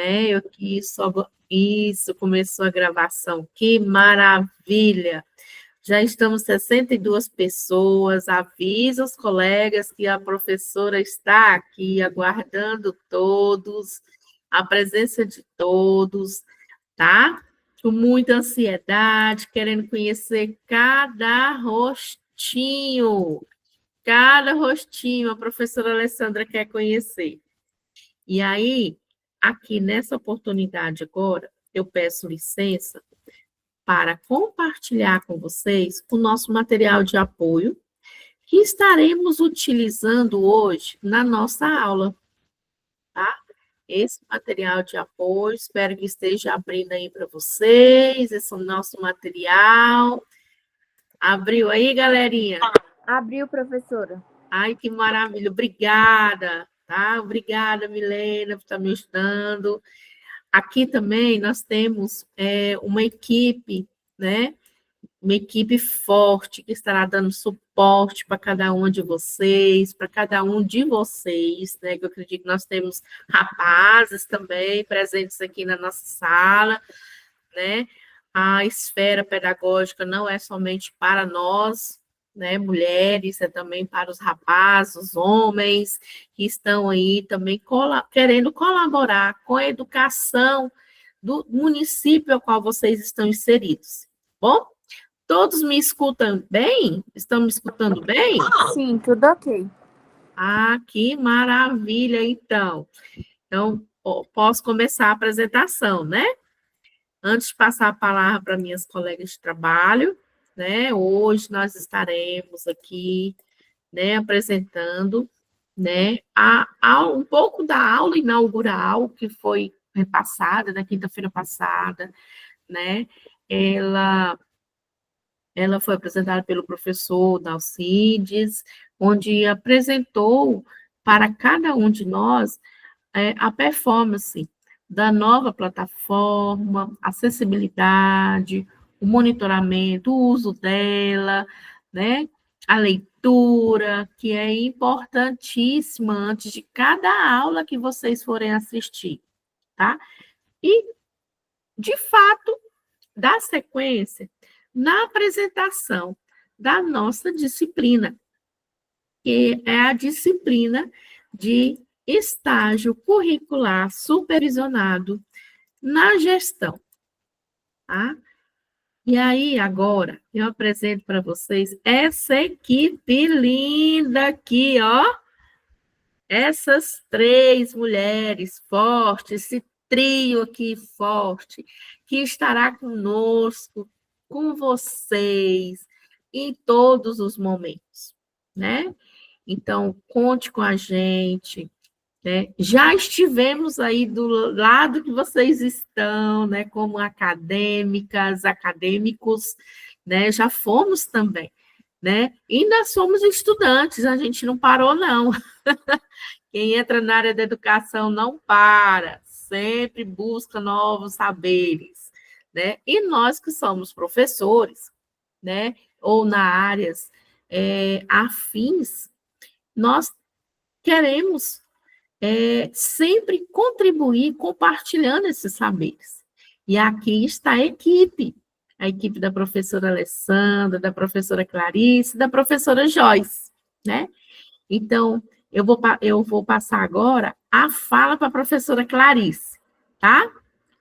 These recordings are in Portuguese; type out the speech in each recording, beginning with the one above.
Eu aqui só... Isso, começou a gravação. Que maravilha! Já estamos 62 pessoas. Avisa os colegas que a professora está aqui aguardando todos, a presença de todos, tá? Com muita ansiedade, querendo conhecer cada rostinho a professora Alessandra quer conhecer. E aí, aqui nessa oportunidade agora, eu peço licença para compartilhar com vocês o nosso material de apoio que estaremos utilizando hoje na nossa aula, tá? Esse material de apoio, espero que esteja abrindo aí para vocês, esse é o nosso material. Abriu aí, galerinha? Abriu, professora. Ai, que maravilha, obrigada, tá? Obrigada, Milena, por estar me ajudando. Aqui também nós temos uma equipe, né? Uma equipe forte que estará dando suporte para cada um de vocês, para cada um de vocês, né? Que eu acredito que nós temos rapazes também presentes aqui na nossa sala, né? A esfera pedagógica não é somente para nós, né, mulheres, é também para os rapazes, os homens que estão aí também querendo colaborar com a educação do município ao qual vocês estão inseridos. Bom, todos me escutam bem? Estão me escutando bem? Sim, tudo ok. Ah, que maravilha, então. Então, posso começar a apresentação, né? Antes de passar a palavra para minhas colegas de trabalho, né? Hoje nós estaremos aqui, né, apresentando, né, um pouco da aula inaugural que foi repassada na quinta-feira passada, né? Ela foi apresentada pelo professor Dalcides, onde apresentou para cada um de nós a performance da nova plataforma, acessibilidade, o monitoramento, o uso dela, né? A leitura, que é importantíssima antes de cada aula que vocês forem assistir, tá? E, de fato, dar sequência na apresentação da nossa disciplina, que é a disciplina de estágio curricular supervisionado na gestão, tá? E aí, agora, eu apresento para vocês essa equipe linda aqui, ó. Essas três mulheres fortes, esse trio aqui forte, que estará conosco, com vocês, em todos os momentos, né? Então, conte com a gente, né? Já estivemos aí do lado que vocês estão, né? Como acadêmicas, acadêmicos, né? Já fomos também, né? Ainda somos estudantes, a gente não parou, não. Quem entra na área da educação não para, sempre busca novos saberes, né? E nós que somos professores, né? Ou na áreas afins, nós queremos sempre contribuir compartilhando esses saberes. E aqui está a equipe da professora Alessandra, da professora Clarice, da professora Joyce, né? Então, eu vou passar agora a fala para a professora Clarice, tá?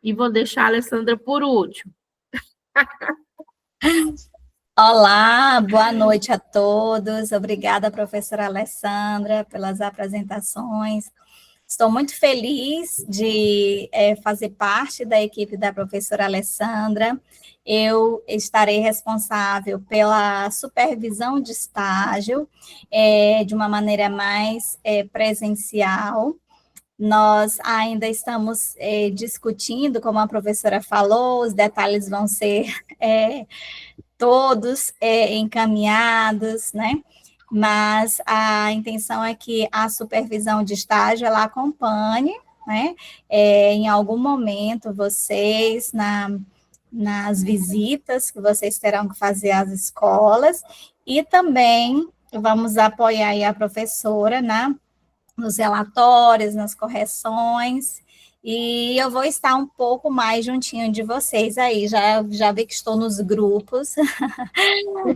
E vou deixar a Alessandra por último. Olá, boa noite a todos. Obrigada, professora Alessandra, pelas apresentações. Estou muito feliz de fazer parte da equipe da professora Alessandra. Eu estarei responsável pela supervisão de estágio de uma maneira mais presencial. Nós ainda estamos discutindo, como a professora falou, os detalhes vão ser todos encaminhados, né? Mas a intenção é que a supervisão de estágio ela acompanhe, né? Em algum momento vocês nas visitas que vocês terão que fazer às escolas e também vamos apoiar aí a professora nos relatórios, nas correções e eu vou estar um pouco mais juntinho de vocês aí. Já vi que estou nos grupos,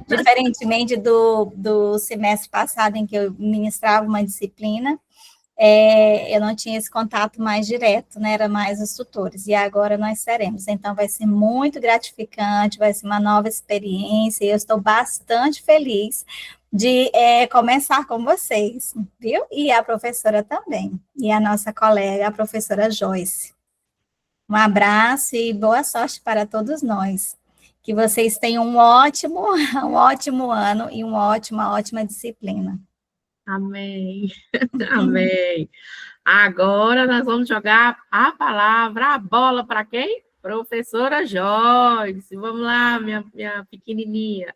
diferentemente do semestre passado, em que eu ministrava uma disciplina. Eu não tinha esse contato mais direto, né? Era mais os tutores, e agora nós teremos. Então, vai ser muito gratificante, vai ser uma nova experiência, e eu estou bastante feliz de começar com vocês, viu? E a professora também, e a nossa colega, a professora Joyce. Um abraço e boa sorte para todos nós. Que vocês tenham um ótimo, um ótimo ano e uma ótima disciplina. Amém. Amém. Agora nós vamos jogar a palavra, a bola para quem? Professora Joyce. Vamos lá, minha pequenininha.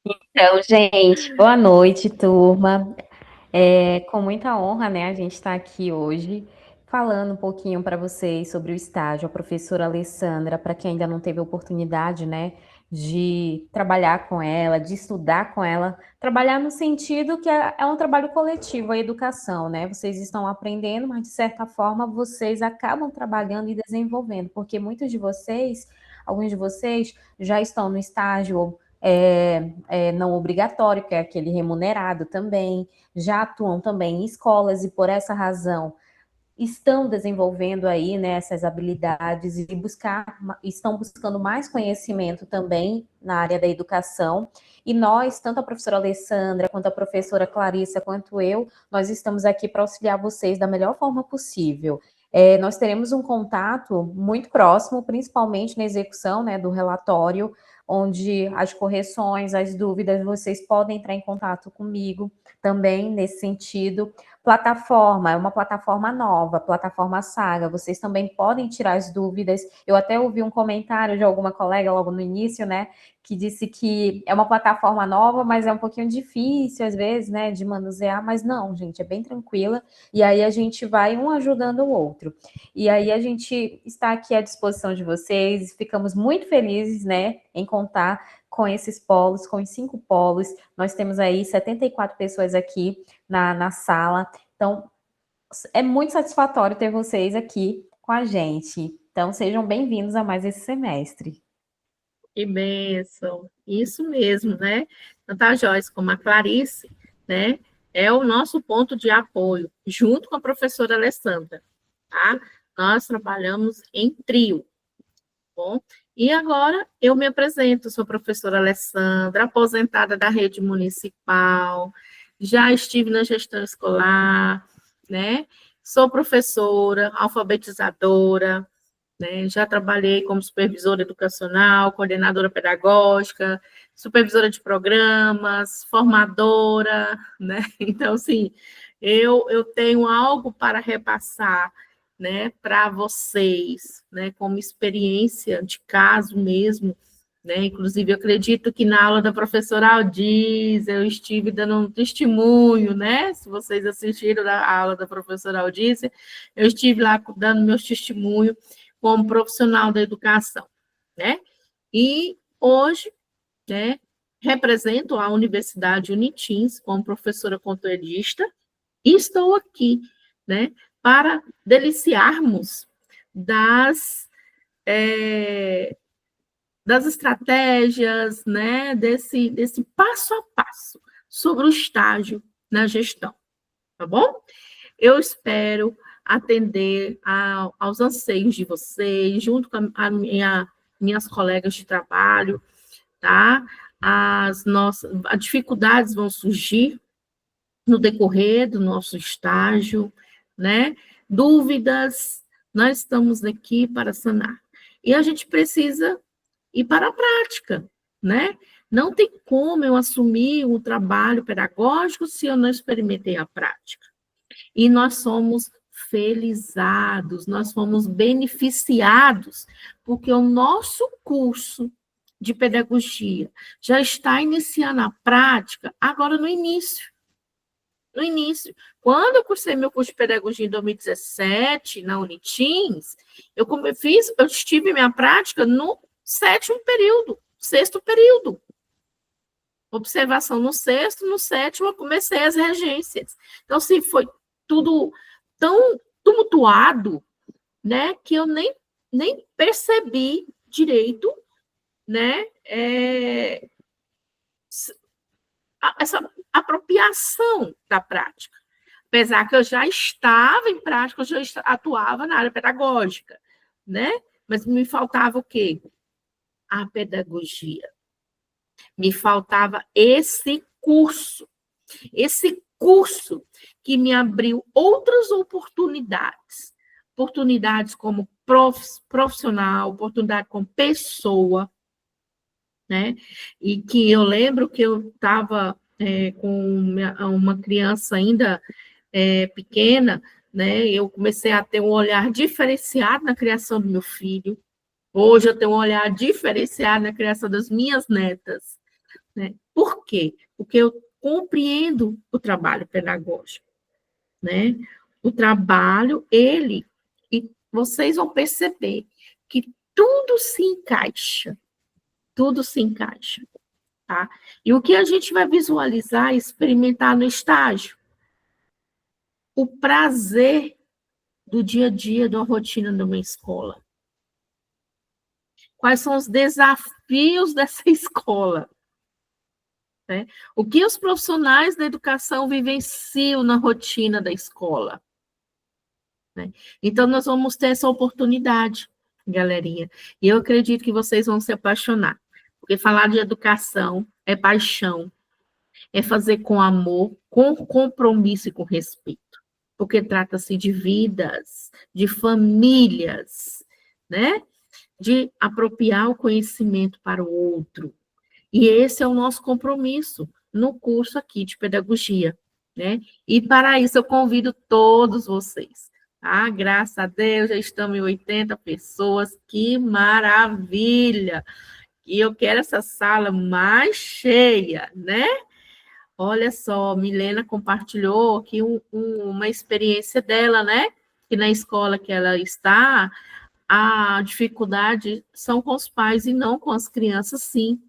Então, gente, boa noite, turma. Com muita honra, né, a gente está aqui hoje falando um pouquinho para vocês sobre o estágio. A professora Alessandra, para quem ainda não teve oportunidade, né, de trabalhar com ela, de estudar com ela, trabalhar no sentido que é um trabalho coletivo, a educação, né? Vocês estão aprendendo, mas de certa forma vocês acabam trabalhando e desenvolvendo, porque alguns de vocês já estão no estágio não obrigatório, que é aquele remunerado também, já atuam também em escolas e por essa razão estão desenvolvendo aí, né, essas habilidades e estão buscando mais conhecimento também na área da educação. E nós, tanto a professora Alessandra, quanto a professora Clarissa, quanto eu, nós estamos aqui para auxiliar vocês da melhor forma possível. Nós teremos um contato muito próximo, principalmente na execução, né, do relatório, onde as correções, as dúvidas, vocês podem entrar em contato comigo também nesse sentido. Plataforma, é uma plataforma nova, plataforma Saga, vocês também podem tirar as dúvidas. Eu até ouvi um comentário de alguma colega logo no início, né, que disse que é uma plataforma nova, mas é um pouquinho difícil às vezes, né, de manusear, mas não, gente, é bem tranquila, e aí a gente vai um ajudando o outro. E aí a gente está aqui à disposição de vocês, ficamos muito felizes, né, em contar com esses polos, com os 5 polos. Nós temos aí 74 pessoas aqui na sala. Então, é muito satisfatório ter vocês aqui com a gente. Então, sejam bem-vindos a mais esse semestre. Que bênção. Isso mesmo, né? Tanto a Joyce como a Clarice, né? É o nosso ponto de apoio, junto com a professora Alessandra, tá? Nós trabalhamos em trio, bom? E agora eu me apresento, sou a professora Alessandra, aposentada da rede municipal, já estive na gestão escolar, né? Sou professora, alfabetizadora, né? Já trabalhei como supervisora educacional, coordenadora pedagógica, supervisora de programas, formadora, né? Então, assim, eu tenho algo para repassar, né, para vocês, né, como experiência de caso mesmo, né? Inclusive, eu acredito que na aula da professora Aldiz, eu estive dando um testemunho, né? Se vocês assistiram a aula da professora Aldiz, eu estive lá dando meu testemunho como profissional da educação, né? E hoje, né, represento a Universidade Unitins como professora conteudista e estou aqui, né, para deliciarmos das estratégias, né, desse passo a passo sobre o estágio na gestão, tá bom? Eu espero atender aos anseios de vocês, junto com minhas colegas de trabalho, tá? As dificuldades vão surgir no decorrer do nosso estágio, né? Dúvidas, nós estamos aqui para sanar. E a gente precisa ir para a prática, né? Não tem como eu assumir o trabalho pedagógico se eu não experimentei a prática. E nós somos felizados, nós fomos beneficiados, porque o nosso curso de pedagogia já está iniciando a prática agora no início. No início. Quando eu cursei meu curso de pedagogia em 2017, na Unitins, eu estive minha prática no 7º período, 6º período. Observação no 6º, no 7º, eu comecei as regências. Então, assim, foi tudo tão tumultuado, né, que eu nem percebi direito, né, essa apropriação da prática. Apesar que eu já estava em prática, eu já atuava na área pedagógica, né? Mas me faltava o quê? A pedagogia. Me faltava esse curso que me abriu outras oportunidades. Oportunidades como profissional, oportunidade como pessoa, né? E que eu lembro que eu estava com uma criança ainda pequena, né? Eu comecei a ter um olhar diferenciado na criação do meu filho. Hoje eu tenho um olhar diferenciado na criação das minhas netas, né? Por quê? Porque eu compreendo o trabalho pedagógico, né? O trabalho, e vocês vão perceber que tudo se encaixa, tá? E o que a gente vai visualizar e experimentar no estágio? O prazer do dia a dia, da rotina de uma escola. Quais são os desafios dessa escola? Né? O que os profissionais da educação vivenciam na rotina da escola? Né? Então, nós vamos ter essa oportunidade, galerinha. E eu acredito que vocês vão se apaixonar. Porque falar de educação é paixão, é fazer com amor, com compromisso e com respeito. Porque trata-se de vidas, de famílias, né? De apropriar o conhecimento para o outro. E esse é o nosso compromisso no curso aqui de pedagogia, né? E para isso eu convido todos vocês, tá? Graças a Deus, já estamos em 80 pessoas, que maravilha! E eu quero essa sala mais cheia, né? Olha só, Milena compartilhou aqui uma experiência dela, né? Que na escola que ela está, a dificuldade são com os pais e não com as crianças, sim.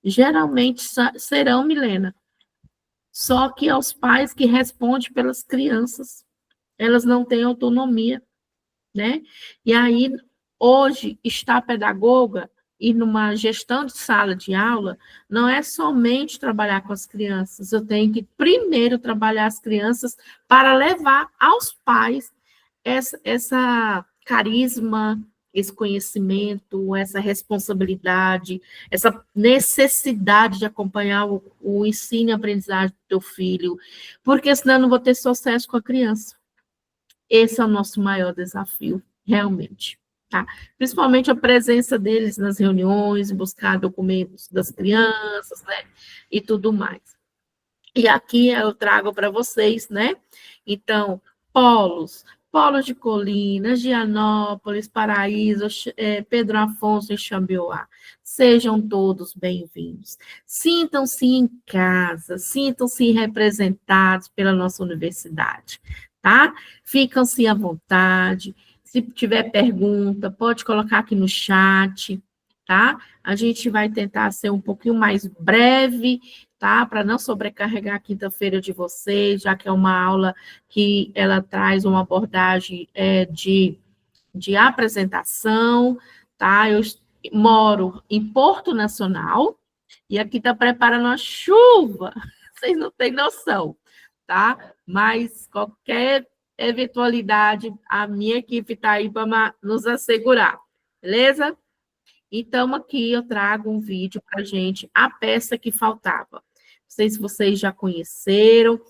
Geralmente serão, Milena, só que aos pais que respondem pelas crianças. Elas não têm autonomia, né? E aí, hoje, estar pedagoga e numa gestão de sala de aula não é somente trabalhar com as crianças. Eu tenho que primeiro trabalhar as crianças para levar aos pais essa carisma, esse conhecimento, essa responsabilidade, essa necessidade de acompanhar o ensino e aprendizagem do teu filho, porque senão eu não vou ter sucesso com a criança. Esse é o nosso maior desafio, realmente. Tá? Principalmente a presença deles nas reuniões, buscar documentos das crianças, né? E tudo mais. E aqui eu trago para vocês, né? Então, polos de Colinas, Gianópolis, Paraíso, Pedro Afonso e Xambioá. Sejam todos bem-vindos. Sintam-se em casa, sintam-se representados pela nossa universidade, tá? Ficam-se à vontade. Se tiver pergunta, pode colocar aqui no chat, tá? A gente vai tentar ser um pouquinho mais breve, tá? Para não sobrecarregar a quinta-feira de vocês, já que é uma aula que ela traz uma abordagem de apresentação, tá? Eu moro em Porto Nacional e aqui está preparando uma chuva, vocês não têm noção, tá? Mas qualquer eventualidade, a minha equipe está aí para nos assegurar, beleza? Então, aqui eu trago um vídeo para a gente, a peça que faltava. Não sei se vocês já conheceram,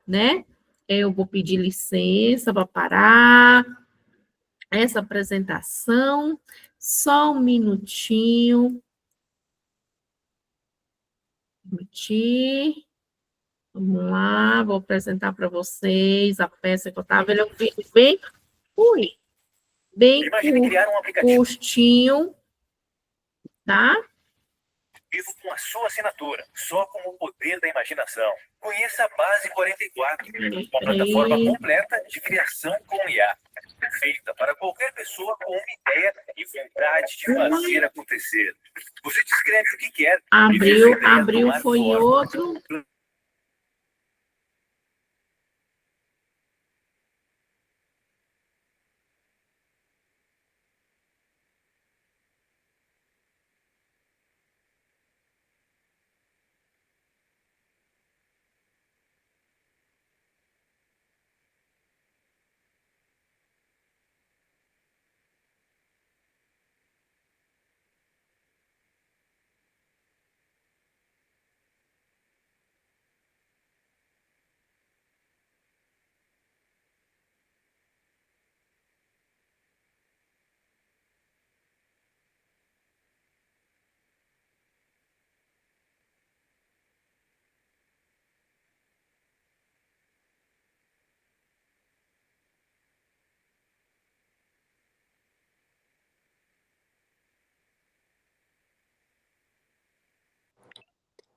né? Eu vou pedir licença para parar essa apresentação. Só um minutinho. Vamos lá, vou apresentar para vocês a peça que eu estava. Ele é um vídeo bem curtinho, tá? Vivo com a sua assinatura, só com o poder da imaginação. Conheça a Base 44, uma plataforma completa de criação com IA. Feita para qualquer pessoa com uma ideia e vontade de fazer acontecer. Você descreve o que quer. Abriu foi outro.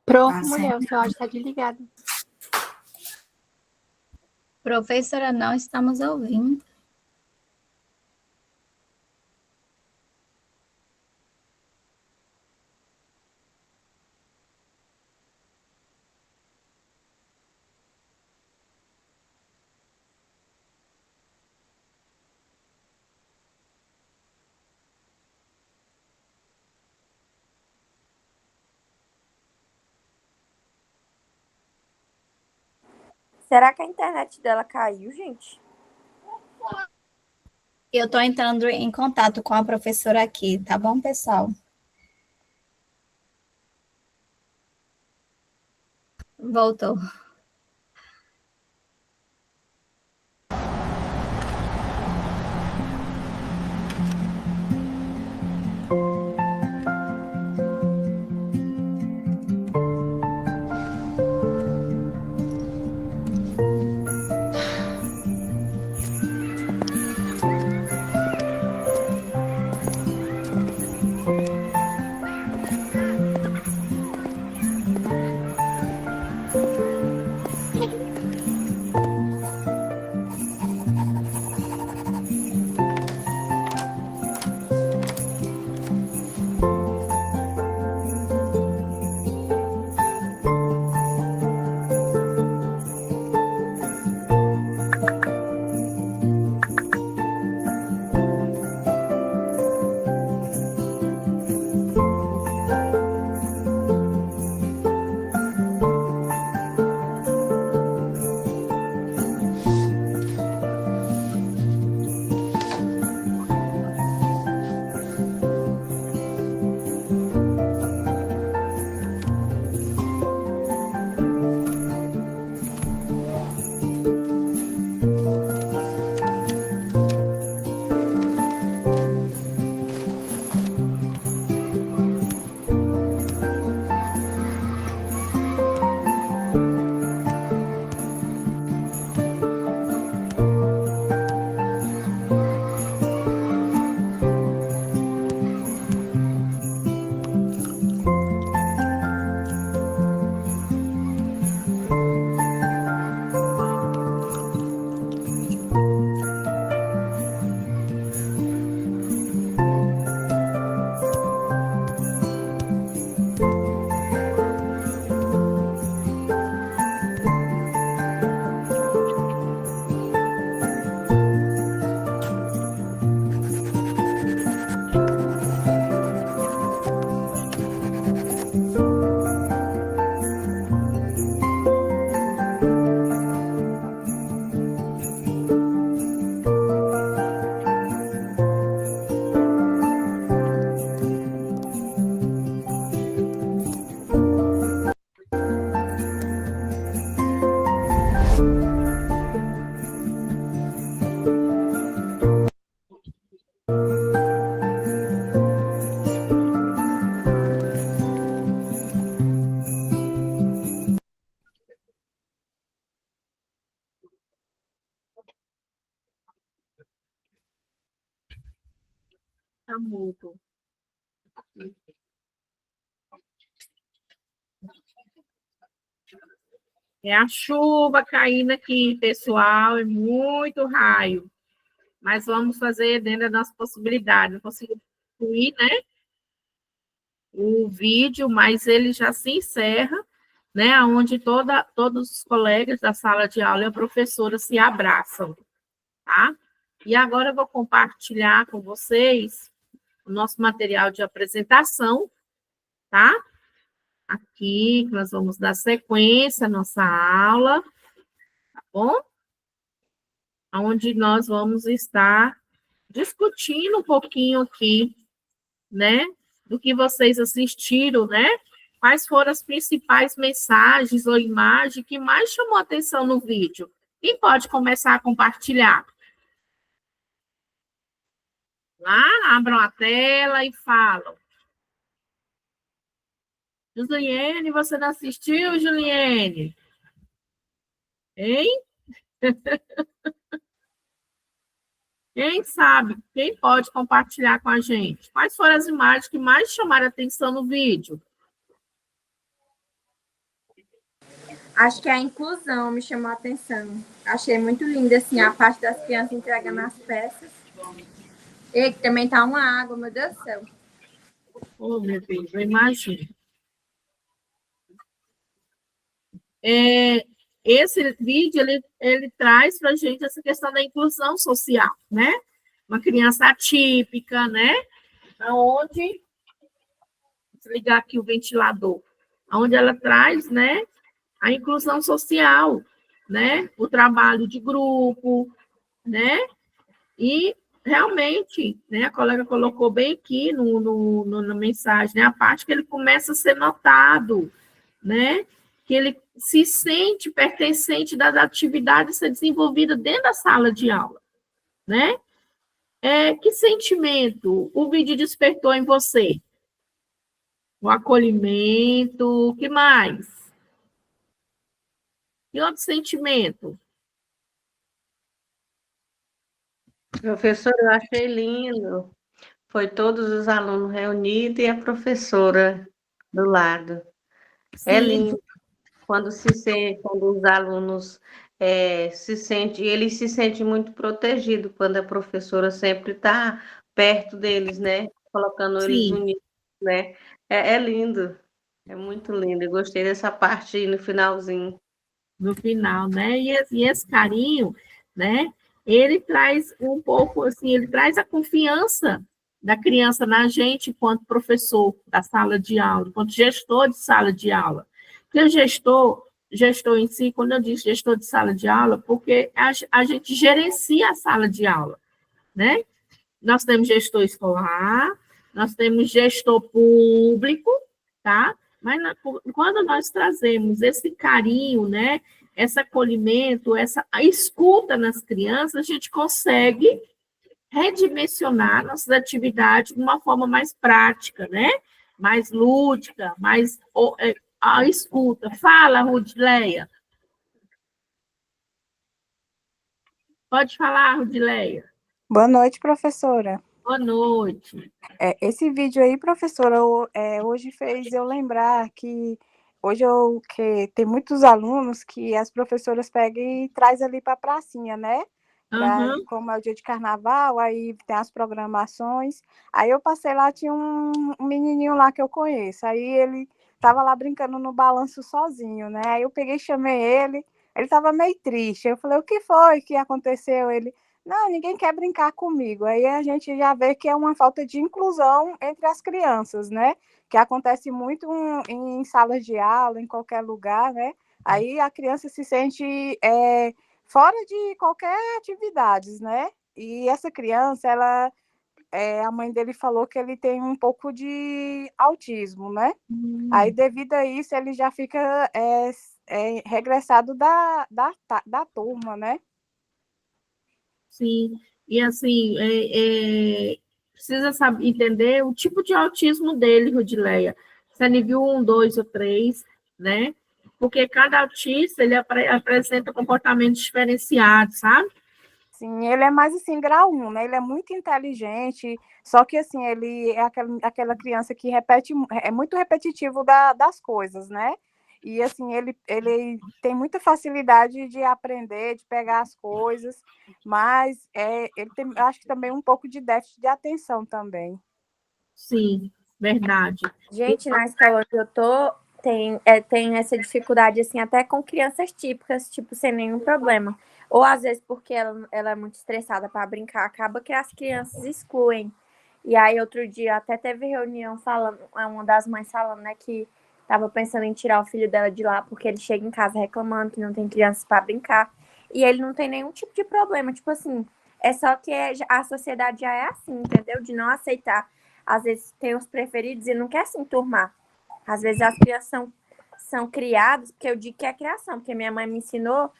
Prof, Tá mulher, certo. o seu áudio está desligado. Professora, não estamos ouvindo. Será que a internet dela caiu, gente? Eu estou entrando em contato com a professora aqui, tá bom, pessoal? Voltou. Tá mudo. É a chuva caindo aqui, pessoal, é muito raio. Mas vamos fazer dentro da nossa possibilidade. Não consigo incluir, né, o vídeo, mas ele já se encerra, né, onde todos os colegas da sala de aula e a professora se abraçam, tá? E agora eu vou compartilhar com vocês o nosso material de apresentação, tá? Aqui, nós vamos dar sequência à nossa aula, tá bom? Onde nós vamos estar discutindo um pouquinho aqui, né, do que vocês assistiram, né? Quais foram as principais mensagens ou imagem que mais chamou a atenção no vídeo? Quem pode começar a compartilhar? Lá, abram a tela e falam. Juliene, você não assistiu, Juliene? Hein? Quem sabe? Quem pode compartilhar com a gente? Quais foram as imagens que mais chamaram a atenção no vídeo? Acho que a inclusão me chamou a atenção. Achei muito linda, assim, a parte das crianças entregando as peças. E que também tá uma água, meu Deus do céu. Oh, meu Deus, eu imagino. Esse vídeo, ele traz para a gente essa questão da inclusão social, né? Uma criança atípica, né? Onde, vou ligar aqui o ventilador, onde ela traz, né, a inclusão social, né? O trabalho de grupo, né? E realmente, né, a colega colocou bem aqui na mensagem, né, a parte que ele começa a ser notado, né? Que ele se sente pertencente das atividades a ser desenvolvidas dentro da sala de aula, né? Que sentimento o vídeo despertou em você? O acolhimento, o que mais? E outro sentimento? Professora, eu achei lindo. Foi todos os alunos reunidos e a professora do lado. É Sim, lindo quando os alunos eles se sentem muito protegidos quando a professora sempre está perto deles, né? Colocando eles sim. unidos, né? É lindo, é muito lindo. Eu gostei dessa parte aí no finalzinho. No final, né? E esse carinho, né? Ele traz um pouco assim, ele traz a confiança da criança na gente enquanto professor da sala de aula, enquanto gestor de sala de aula. Porque gestor em si, quando eu digo gestor de sala de aula, porque a gente gerencia a sala de aula, né? Nós temos gestor escolar, nós temos gestor público, tá? Mas quando nós trazemos esse carinho, né, esse acolhimento, essa a escuta nas crianças, a gente consegue redimensionar nossas atividades de uma forma mais prática, né? Mais lúdica, mais a escuta. Fala, Rudileia. Pode falar, Rudileia. Boa noite, professora. Boa noite. Esse vídeo aí, professora, hoje fez eu lembrar que que tem muitos alunos que as professoras pegam e traz ali para a pracinha, né? Uhum. Como é o dia de carnaval, aí tem as programações. Aí eu passei lá, tinha um menininho lá que eu conheço. Aí ele estava lá brincando no balanço sozinho, né? Aí eu peguei e chamei ele estava meio triste. Eu falei, o que foi que aconteceu? Ele, não, ninguém quer brincar comigo. Aí a gente já vê que é uma falta de inclusão entre as crianças, né? Que acontece muito em salas de aula, em qualquer lugar, né? Aí a criança se sente fora de qualquer atividades, né? E essa criança, a mãe dele falou que ele tem um pouco de autismo, né? Aí, devido a isso, ele já fica regressado da turma, né? Sim, e assim, precisa saber, entender o tipo de autismo dele, Rudileia. Se é nível 1, 2 ou 3, né? Porque cada autista, ele apresenta comportamentos diferenciados, sabe? Sim, ele é mais assim, grau 1, né? Ele é muito inteligente, só que assim, ele é aquela criança que é muito repetitivo das coisas, né? E assim, ele tem muita facilidade de aprender, de pegar as coisas, mas ele tem, acho que também um pouco de déficit de atenção também. Sim, verdade. Gente, na escola onde eu tô, tem essa dificuldade, assim, até com crianças típicas, tipo, sem nenhum problema. Ou às vezes porque ela é muito estressada para brincar, acaba que as crianças excluem. E aí, outro dia, até teve reunião falando, uma das mães falando, né, que tava pensando em tirar o filho dela de lá, porque ele chega em casa reclamando que não tem crianças para brincar. E ele não tem nenhum tipo de problema, tipo assim, é só que a sociedade já é assim, entendeu? De não aceitar. Às vezes tem os preferidos e não quer se enturmar. Às vezes as crianças são criadas, porque eu digo que é criação, porque minha mãe me ensinou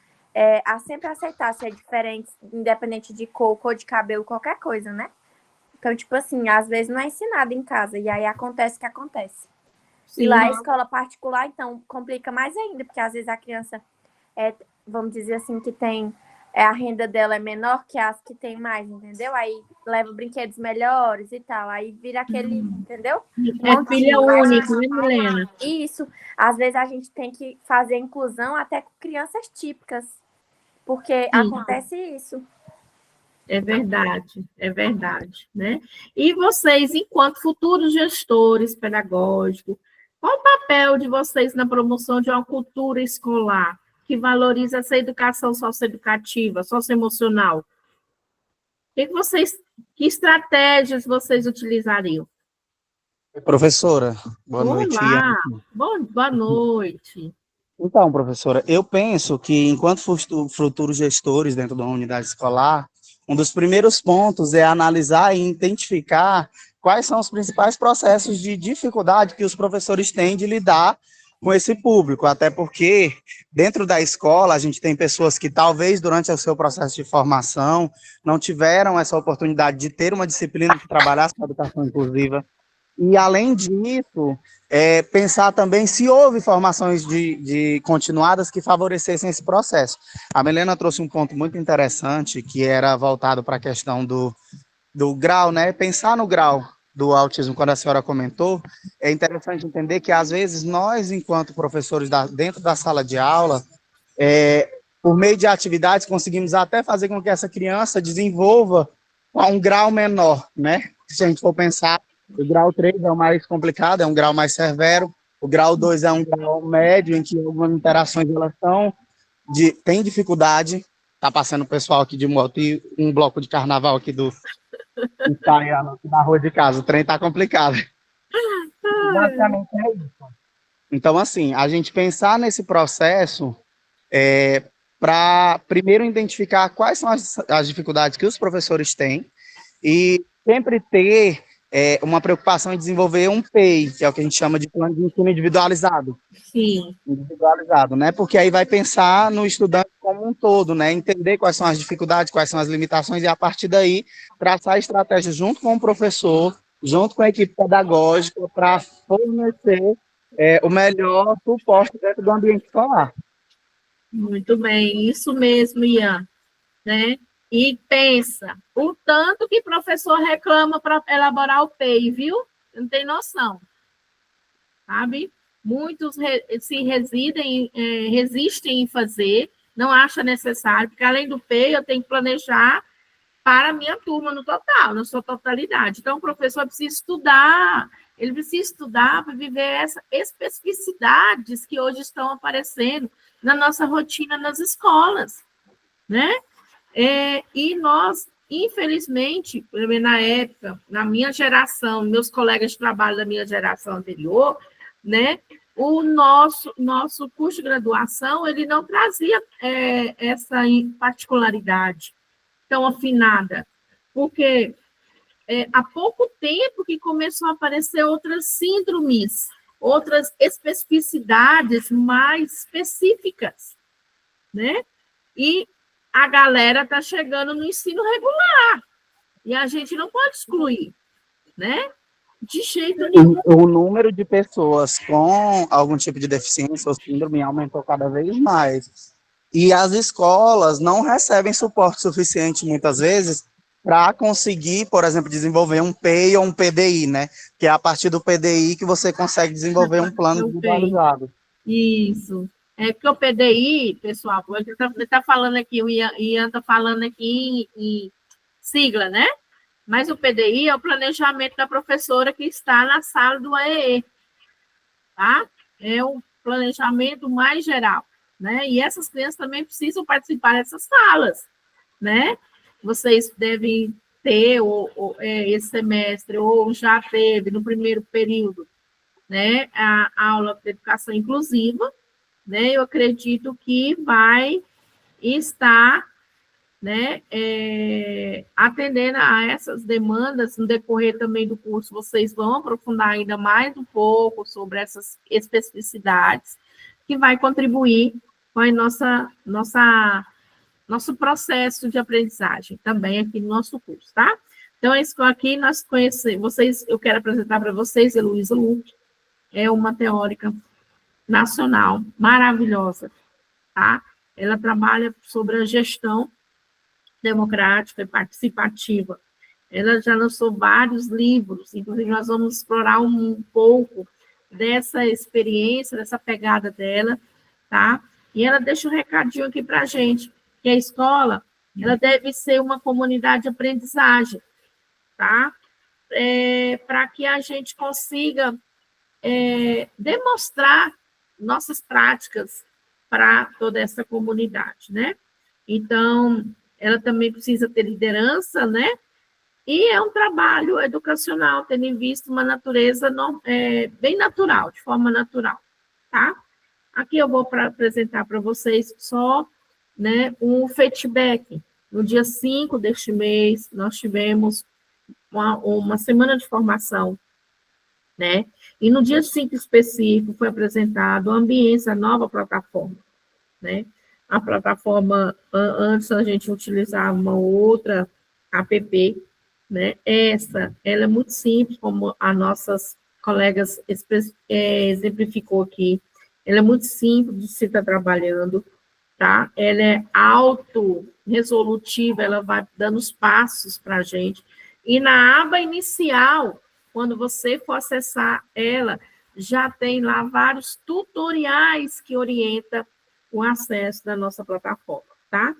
a sempre aceitar ser diferente, independente de cor de cabelo, qualquer coisa, né? Então, tipo assim, às vezes não é ensinado em casa, e aí acontece o que acontece. Sim. E lá a escola particular, então, complica mais ainda, porque às vezes a criança, vamos dizer assim, que tem a renda dela é menor que as que tem mais, entendeu? Aí leva brinquedos melhores e tal. Aí vira aquele, entendeu? É filha única, né, Milena? Isso. Às vezes a gente tem que fazer inclusão até com crianças típicas, porque acontece isso. É verdade, né? E vocês, enquanto futuros gestores pedagógicos, qual o papel de vocês na promoção de uma cultura escolar que valoriza essa educação socioeducativa, socioemocional? Que estratégias vocês utilizariam? Professora, boa noite. Olá, boa noite. Então, professora, eu penso que enquanto futuros gestores dentro da unidade escolar, um dos primeiros pontos é analisar e identificar quais são os principais processos de dificuldade que os professores têm de lidar com esse público, até porque dentro da escola a gente tem pessoas que talvez durante o seu processo de formação não tiveram essa oportunidade de ter uma disciplina que trabalhasse com a educação inclusiva. E, além disso, pensar também se houve formações de continuadas que favorecessem esse processo. A Milena trouxe um ponto muito interessante, que era voltado para a questão do grau, né? Pensar no grau do autismo, quando a senhora comentou, é interessante entender que, às vezes, nós, enquanto professores dentro da sala de aula, por meio de atividades, conseguimos até fazer com que essa criança desenvolva a um grau menor, né? Se a gente for pensar, o grau 3 é o mais complicado, é um grau mais severo. O grau 2 é um grau médio, em que algumas interações elas têm dificuldade. Está passando o pessoal aqui de moto e um bloco de carnaval aqui na rua de casa. O trem está complicado. Basicamente é isso. Então, assim, a gente pensar nesse processo para primeiro identificar quais são as dificuldades que os professores têm e sempre ter uma preocupação em desenvolver um PEI, que é o que a gente chama de plano de ensino individualizado. Sim. Individualizado, né? Porque aí vai pensar no estudante como um todo, né? Entender quais são as dificuldades, quais são as limitações, e a partir daí traçar estratégias junto com o professor, junto com a equipe pedagógica, para fornecer o melhor suporte dentro do ambiente escolar. Muito bem, isso mesmo, Ian, né? E pensa, o tanto que professor reclama para elaborar o PEI, viu? Não tem noção, sabe? Muitos resistem em fazer, não acham necessário, porque além do PEI eu tenho que planejar para a minha turma no total, na sua totalidade. Então, o professor precisa estudar, ele precisa estudar para viver essas especificidades que hoje estão aparecendo na nossa rotina nas escolas, né? E nós, infelizmente, na época, na minha geração, meus colegas de trabalho da minha geração anterior, né, o nosso curso de graduação, ele não trazia essa particularidade tão afinada, porque há pouco tempo que começou a aparecer outras síndromes, outras especificidades mais específicas, né? E a galera está chegando no ensino regular, e a gente não pode excluir, né? De jeito nenhum. O número de pessoas com algum tipo de deficiência ou síndrome aumentou cada vez mais. E as escolas não recebem suporte suficiente, muitas vezes, para conseguir, por exemplo, desenvolver um PEI ou um PDI, né? Que é a partir do PDI que você consegue desenvolver um plano individualizado. Isso. Porque o PDI, pessoal, ele está falando aqui, o Ian está falando aqui em sigla, né? Mas o PDI é o planejamento da professora que está na sala do AEE, tá? É o planejamento mais geral, né? E essas crianças também precisam participar dessas salas, né? Vocês devem ter esse semestre, ou já teve no primeiro período, né? A aula de educação inclusiva, né? Eu acredito que vai estar, né, atendendo a essas demandas no decorrer também do curso. Vocês vão aprofundar ainda mais um pouco sobre essas especificidades, que vai contribuir com a nosso processo de aprendizagem, também aqui no nosso curso, tá? Então, isso aqui nós conhecemos, eu quero apresentar para vocês, Heloísa Luque, é uma teórica nacional, maravilhosa, tá? Ela trabalha sobre a gestão democrática e participativa. Ela já lançou vários livros, inclusive nós vamos explorar um pouco dessa experiência, dessa pegada dela, tá? E ela deixa um recadinho aqui para a gente, que a escola, ela deve ser uma comunidade de aprendizagem, tá? Para que a gente consiga demonstrar nossas práticas para toda essa comunidade, né? Então, ela também precisa ter liderança, né? E é um trabalho educacional, tendo em vista uma natureza bem natural, de forma natural, tá? Aqui eu vou apresentar para vocês só, né, um feedback. No dia 5 deste mês, nós tivemos uma semana de formação, né? E no dia 5 específico foi apresentado a ambiência, a nova plataforma, né? A plataforma, antes a gente utilizava uma outra app, né? Ela é muito simples, como as nossas colegas exemplificou aqui. Ela é muito simples de se estar trabalhando, tá? Ela é auto-resolutiva, ela vai dando os passos para a gente. E na aba inicial, quando você for acessar ela, já tem lá vários tutoriais que orientam o acesso da nossa plataforma, tá?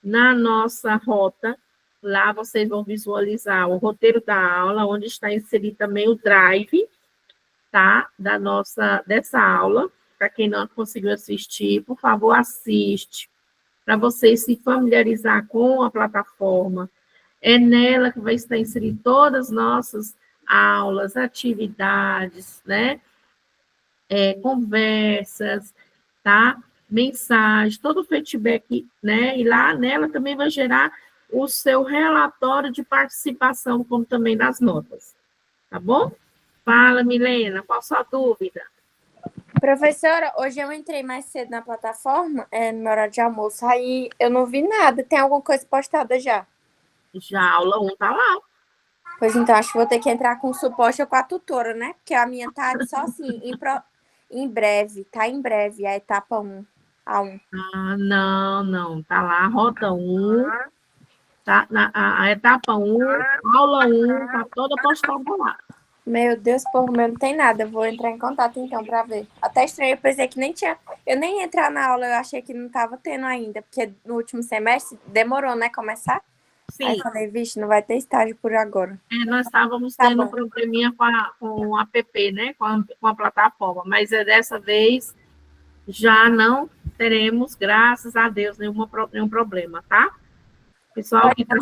Na nossa rota, lá vocês vão visualizar o roteiro da aula, onde está inserido também o drive, tá? Dessa aula. Para quem não conseguiu assistir, por favor, assiste, para vocês se familiarizar com a plataforma. É nela que vai estar inserido todas as nossas aulas, atividades, né? Conversas, tá? Mensagem, todo o feedback, né? E lá nela também vai gerar o seu relatório de participação, como também das notas, tá bom? Fala, Milena, qual a sua dúvida? Professora, hoje eu entrei mais cedo na plataforma, no meu horário de almoço, aí eu não vi nada. Tem alguma coisa postada já? Já a aula 1 tá lá. Pois então, acho que vou ter que entrar com suporte ou com a tutora, né? Porque a minha tá só assim, em breve, tá em breve, a etapa 1, a 1. Ah, não, tá lá, rota 1, tá, a etapa 1, aula 1, tá toda postada lá. Meu Deus, por meu não tem nada. Eu vou entrar em contato então para ver. Até estranho, eu pensei que nem tinha. Eu nem ia entrar na aula, eu achei que não estava tendo ainda, porque no último semestre demorou, né, começar? Sim. Aí falei, vixe, não vai ter estágio por agora. Nós estávamos tendo um probleminha com o app, né, com a plataforma, mas dessa vez já não teremos, graças a Deus, nenhum problema, tá? Pessoal que tá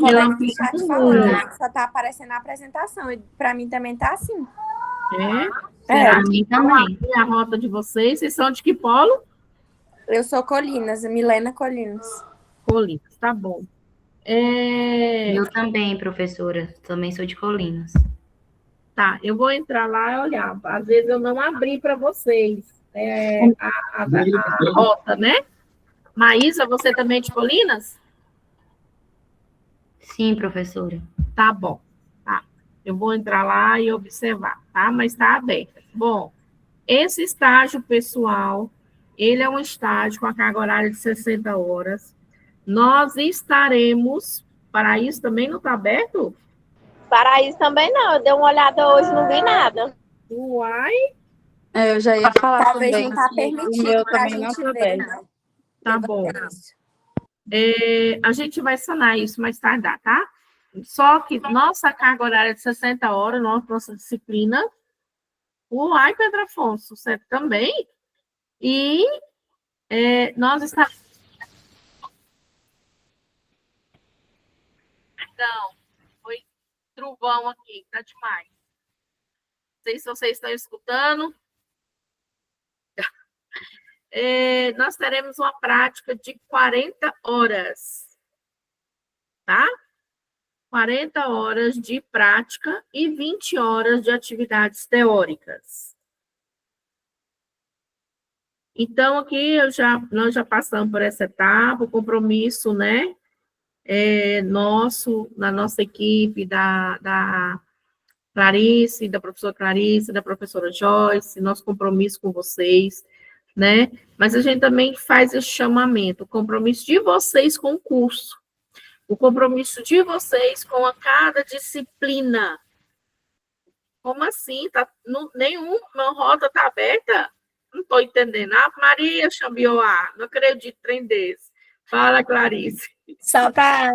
só tá aparecendo a apresentação, e para mim também tá assim. Para mim também. A rota de vocês são de que polo? Eu sou Colinas, Milena Colinas. Colinas, tá bom. Eu também, professora, também sou de Colinas. Tá, eu vou entrar lá e olhar. Às vezes eu não abri para vocês a rota, né? Maísa, você também é de Colinas? Sim, professora. Tá bom, tá. Eu vou entrar lá e observar, tá? Mas está aberta. Bom, esse estágio pessoal, ele é um estágio com a carga horária de 60 horas. Nós estaremos... Paraíso também não está aberto? Paraíso também não. Eu dei uma olhada hoje, não vi nada. Uai! Eu já ia falar talvez também. Não está permitido para a gente ver, né? Tá bom. A gente vai sanar isso mais tarde, tá? Só que nossa carga horária de 60 horas, nossa disciplina, uai, Pedro Afonso, certo também? E nós estamos... Então, foi trovão aqui, tá demais. Não sei se vocês estão escutando. Nós teremos uma prática de 40 horas, tá? 40 horas de prática e 20 horas de atividades teóricas. Então, aqui nós já passamos por essa etapa, o compromisso, né? Na nossa equipe, da Clarice, da professora Clarice, da professora Joyce, nosso compromisso com vocês, né? Mas a gente também faz esse chamamento, o compromisso de vocês com o curso. o compromisso de vocês com a cada disciplina. Como assim? Nenhuma rota está aberta? Não estou entendendo. Ah, Maria Xambioá, não acredito em trem desse. Fala, Clarice. Só para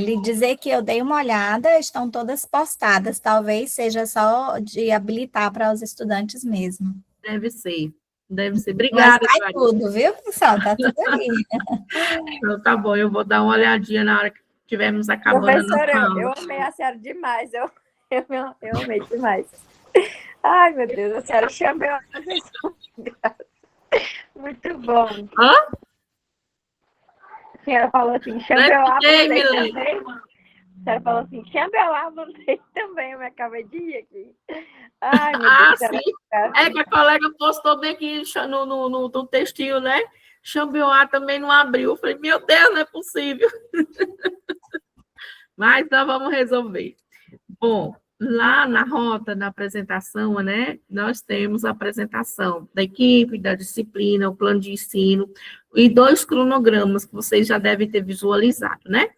lhe dizer que eu dei uma olhada, estão todas postadas, talvez seja só de habilitar para os estudantes mesmo. Deve ser. Mas Obrigada, vai Clarice. tudo, viu, pessoal? Tá tudo aí. Então, tá bom, eu vou dar uma olhadinha na hora que estivermos acabando a nossa Professora, eu aula. amei a senhora demais. Eu amei demais. Ai, meu Deus, a senhora chamou a professora. Muito bom. Hã? A senhora falou assim, chame eu lá, Ei, vocês Milene. também. A senhora falou assim, chame eu lá, vocês também. Eu me acabei de ir aqui. Ai, meu Deus. Sim. É que a colega postou bem aqui no textil, né? Xambioá também não abriu. Eu falei, meu Deus, não é possível. Mas nós vamos resolver. Bom, lá na rota da apresentação, né, nós temos a apresentação da equipe, da disciplina, o plano de ensino e 2 cronogramas que vocês já devem ter visualizado, né?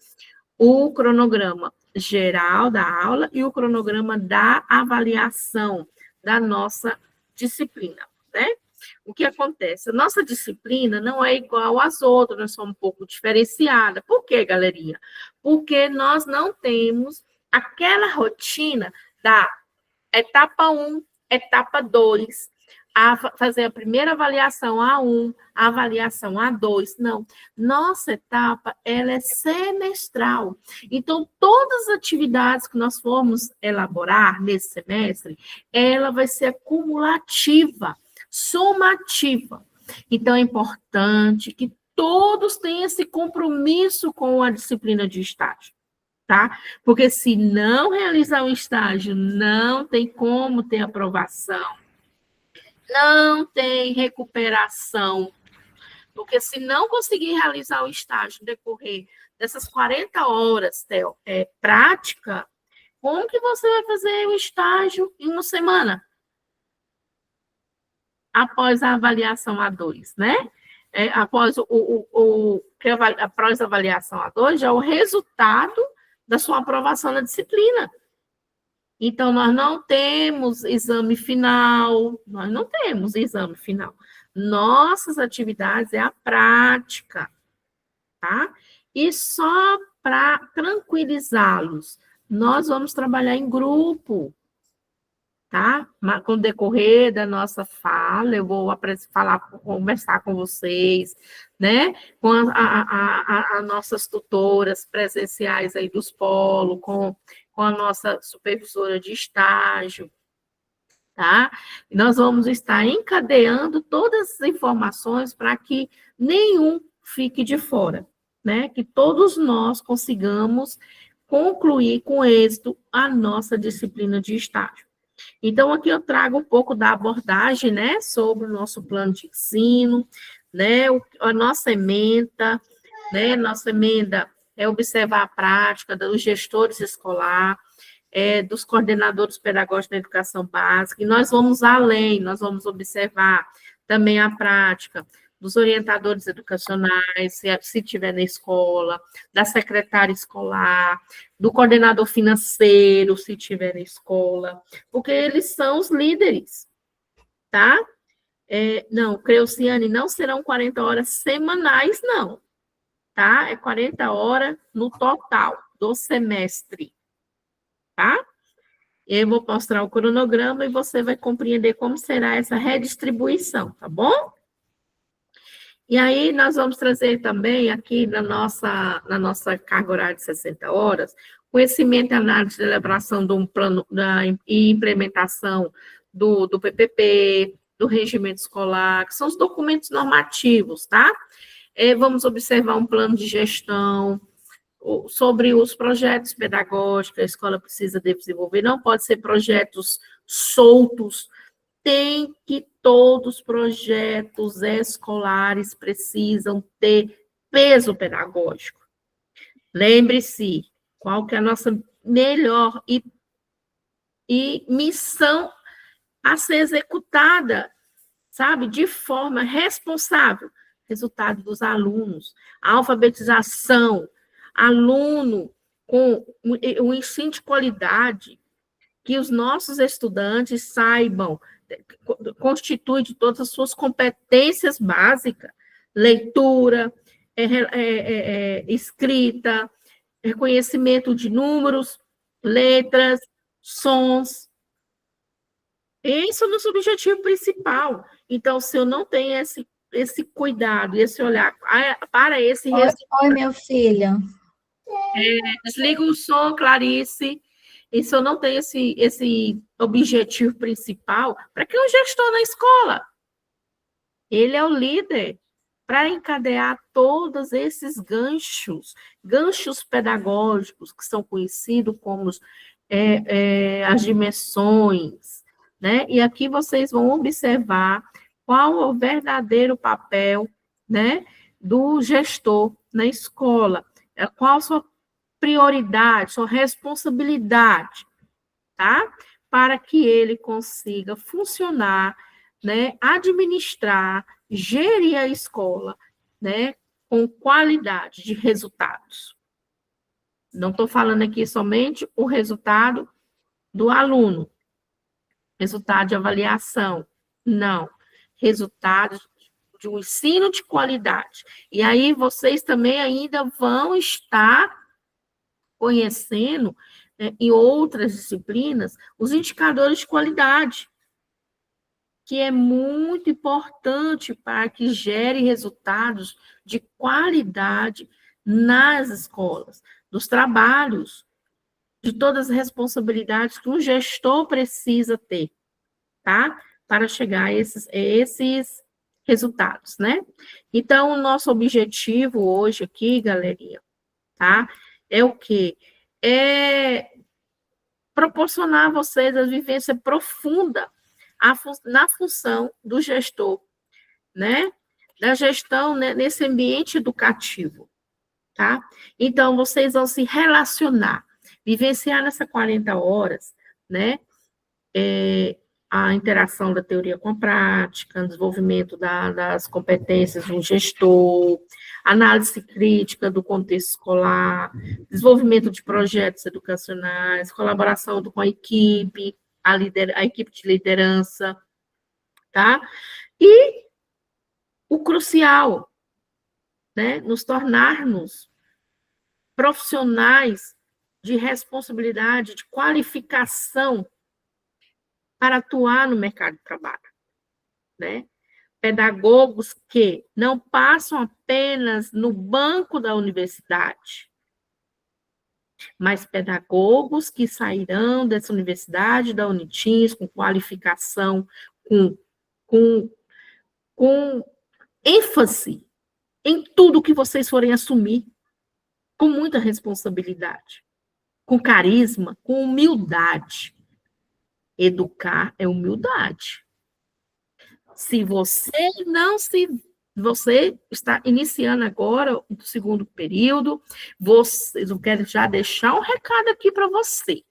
O cronograma geral da aula e o cronograma da avaliação da nossa disciplina, né? O que acontece? A nossa disciplina não é igual às outras, nós somos um pouco diferenciada. Por quê, galerinha? Porque nós não temos aquela rotina da etapa 1, etapa 2, fazer a primeira avaliação A1, a avaliação A2. Não, nossa etapa, ela é semestral. Então, todas as atividades que nós formos elaborar nesse semestre, ela vai ser acumulativa, sumativa. Então, é importante que todos tenham esse compromisso com a disciplina de estágio, tá? Porque se não realizar o estágio, não tem como ter aprovação, não tem recuperação, porque se não conseguir realizar o estágio no decorrer dessas 40 horas prática, como que você vai fazer o estágio em uma semana? Após a avaliação A2, né? Após após a avaliação A2, já é o resultado da sua aprovação na disciplina. Então, nós não temos exame final, Nossas atividades é a prática, tá? E só para tranquilizá-los, nós vamos trabalhar em grupo, tá? Com o decorrer da nossa fala, eu vou conversar com vocês, né? Com as nossas tutoras presenciais aí dos polos, com a nossa supervisora de estágio, tá? E nós vamos estar encadeando todas as informações para que nenhum fique de fora, né? Que todos nós consigamos concluir com êxito a nossa disciplina de estágio. Então, aqui eu trago um pouco da abordagem, né, sobre o nosso plano de ensino, né, a nossa emenda, né, nossa emenda é observar a prática dos gestores escolares, dos coordenadores pedagógicos da educação básica, e nós vamos além, nós vamos observar também a prática dos orientadores educacionais, se tiver na escola, da secretária escolar, do coordenador financeiro, se tiver na escola, porque eles são os líderes, tá? Não, Creuciane, não serão 40 horas semanais, não, tá? É 40 horas no total do semestre, tá? Eu vou mostrar o cronograma e você vai compreender como será essa redistribuição, tá bom? E aí, nós vamos trazer também aqui na nossa carga horária de 60 horas, conhecimento e análise de elaboração de um plano e implementação do PPP, do regimento escolar, que são os documentos normativos, tá? Vamos observar um plano de gestão sobre os projetos pedagógicos que a escola precisa desenvolver. Não pode ser projetos soltos, tem que todos os projetos escolares precisam ter peso pedagógico. Lembre-se, qual que é a nossa melhor e missão a ser executada, sabe, de forma responsável. Resultado dos alunos, a alfabetização, aluno com o ensino de qualidade, que os nossos estudantes saibam, constitui de todas as suas competências básicas, leitura, escrita, reconhecimento de números, letras, sons. Esse é o nosso objetivo principal. Então, se eu não tenho esse cuidado, esse olhar para esse resultado... Oi, meu filho. Desliga o som, Clarice. E se eu não tenho esse objetivo principal, para que o gestor na escola? Ele é o líder para encadear todos esses ganchos pedagógicos, que são conhecidos como as dimensões, né? E aqui vocês vão observar qual é o verdadeiro papel, né, do gestor na escola, qual a sua prioridade, sua responsabilidade, tá? Para que ele consiga funcionar, né, administrar, gerir a escola, né, com qualidade de resultados. Não estou falando aqui somente o resultado do aluno, resultado de avaliação, não, resultado de um ensino de qualidade. E aí vocês também ainda vão estar conhecendo, em outras disciplinas, os indicadores de qualidade, que é muito importante para que gere resultados de qualidade nas escolas, dos trabalhos, de todas as responsabilidades que um gestor precisa ter, tá? Para chegar a esses resultados, né? Então, o nosso objetivo hoje aqui, galerinha, tá? É o quê? É proporcionar a vocês a vivência profunda na função do gestor, né? Da gestão, né, nesse ambiente educativo, tá? Então, vocês vão se relacionar, vivenciar nessas 40 horas, né? A interação da teoria com a prática, desenvolvimento das competências do gestor, análise crítica do contexto escolar, desenvolvimento de projetos educacionais, colaboração com a equipe, a equipe de liderança, tá? E o crucial, né, nos tornarmos profissionais de responsabilidade, de qualificação para atuar no mercado de trabalho, né? Pedagogos que não passam apenas no banco da universidade, mas pedagogos que sairão dessa universidade, da Unitins, com qualificação, com ênfase em tudo que vocês forem assumir, com muita responsabilidade, com carisma, com humildade. Educar é humildade. Se você você está iniciando agora o segundo período, eu quero já deixar um recado aqui para você.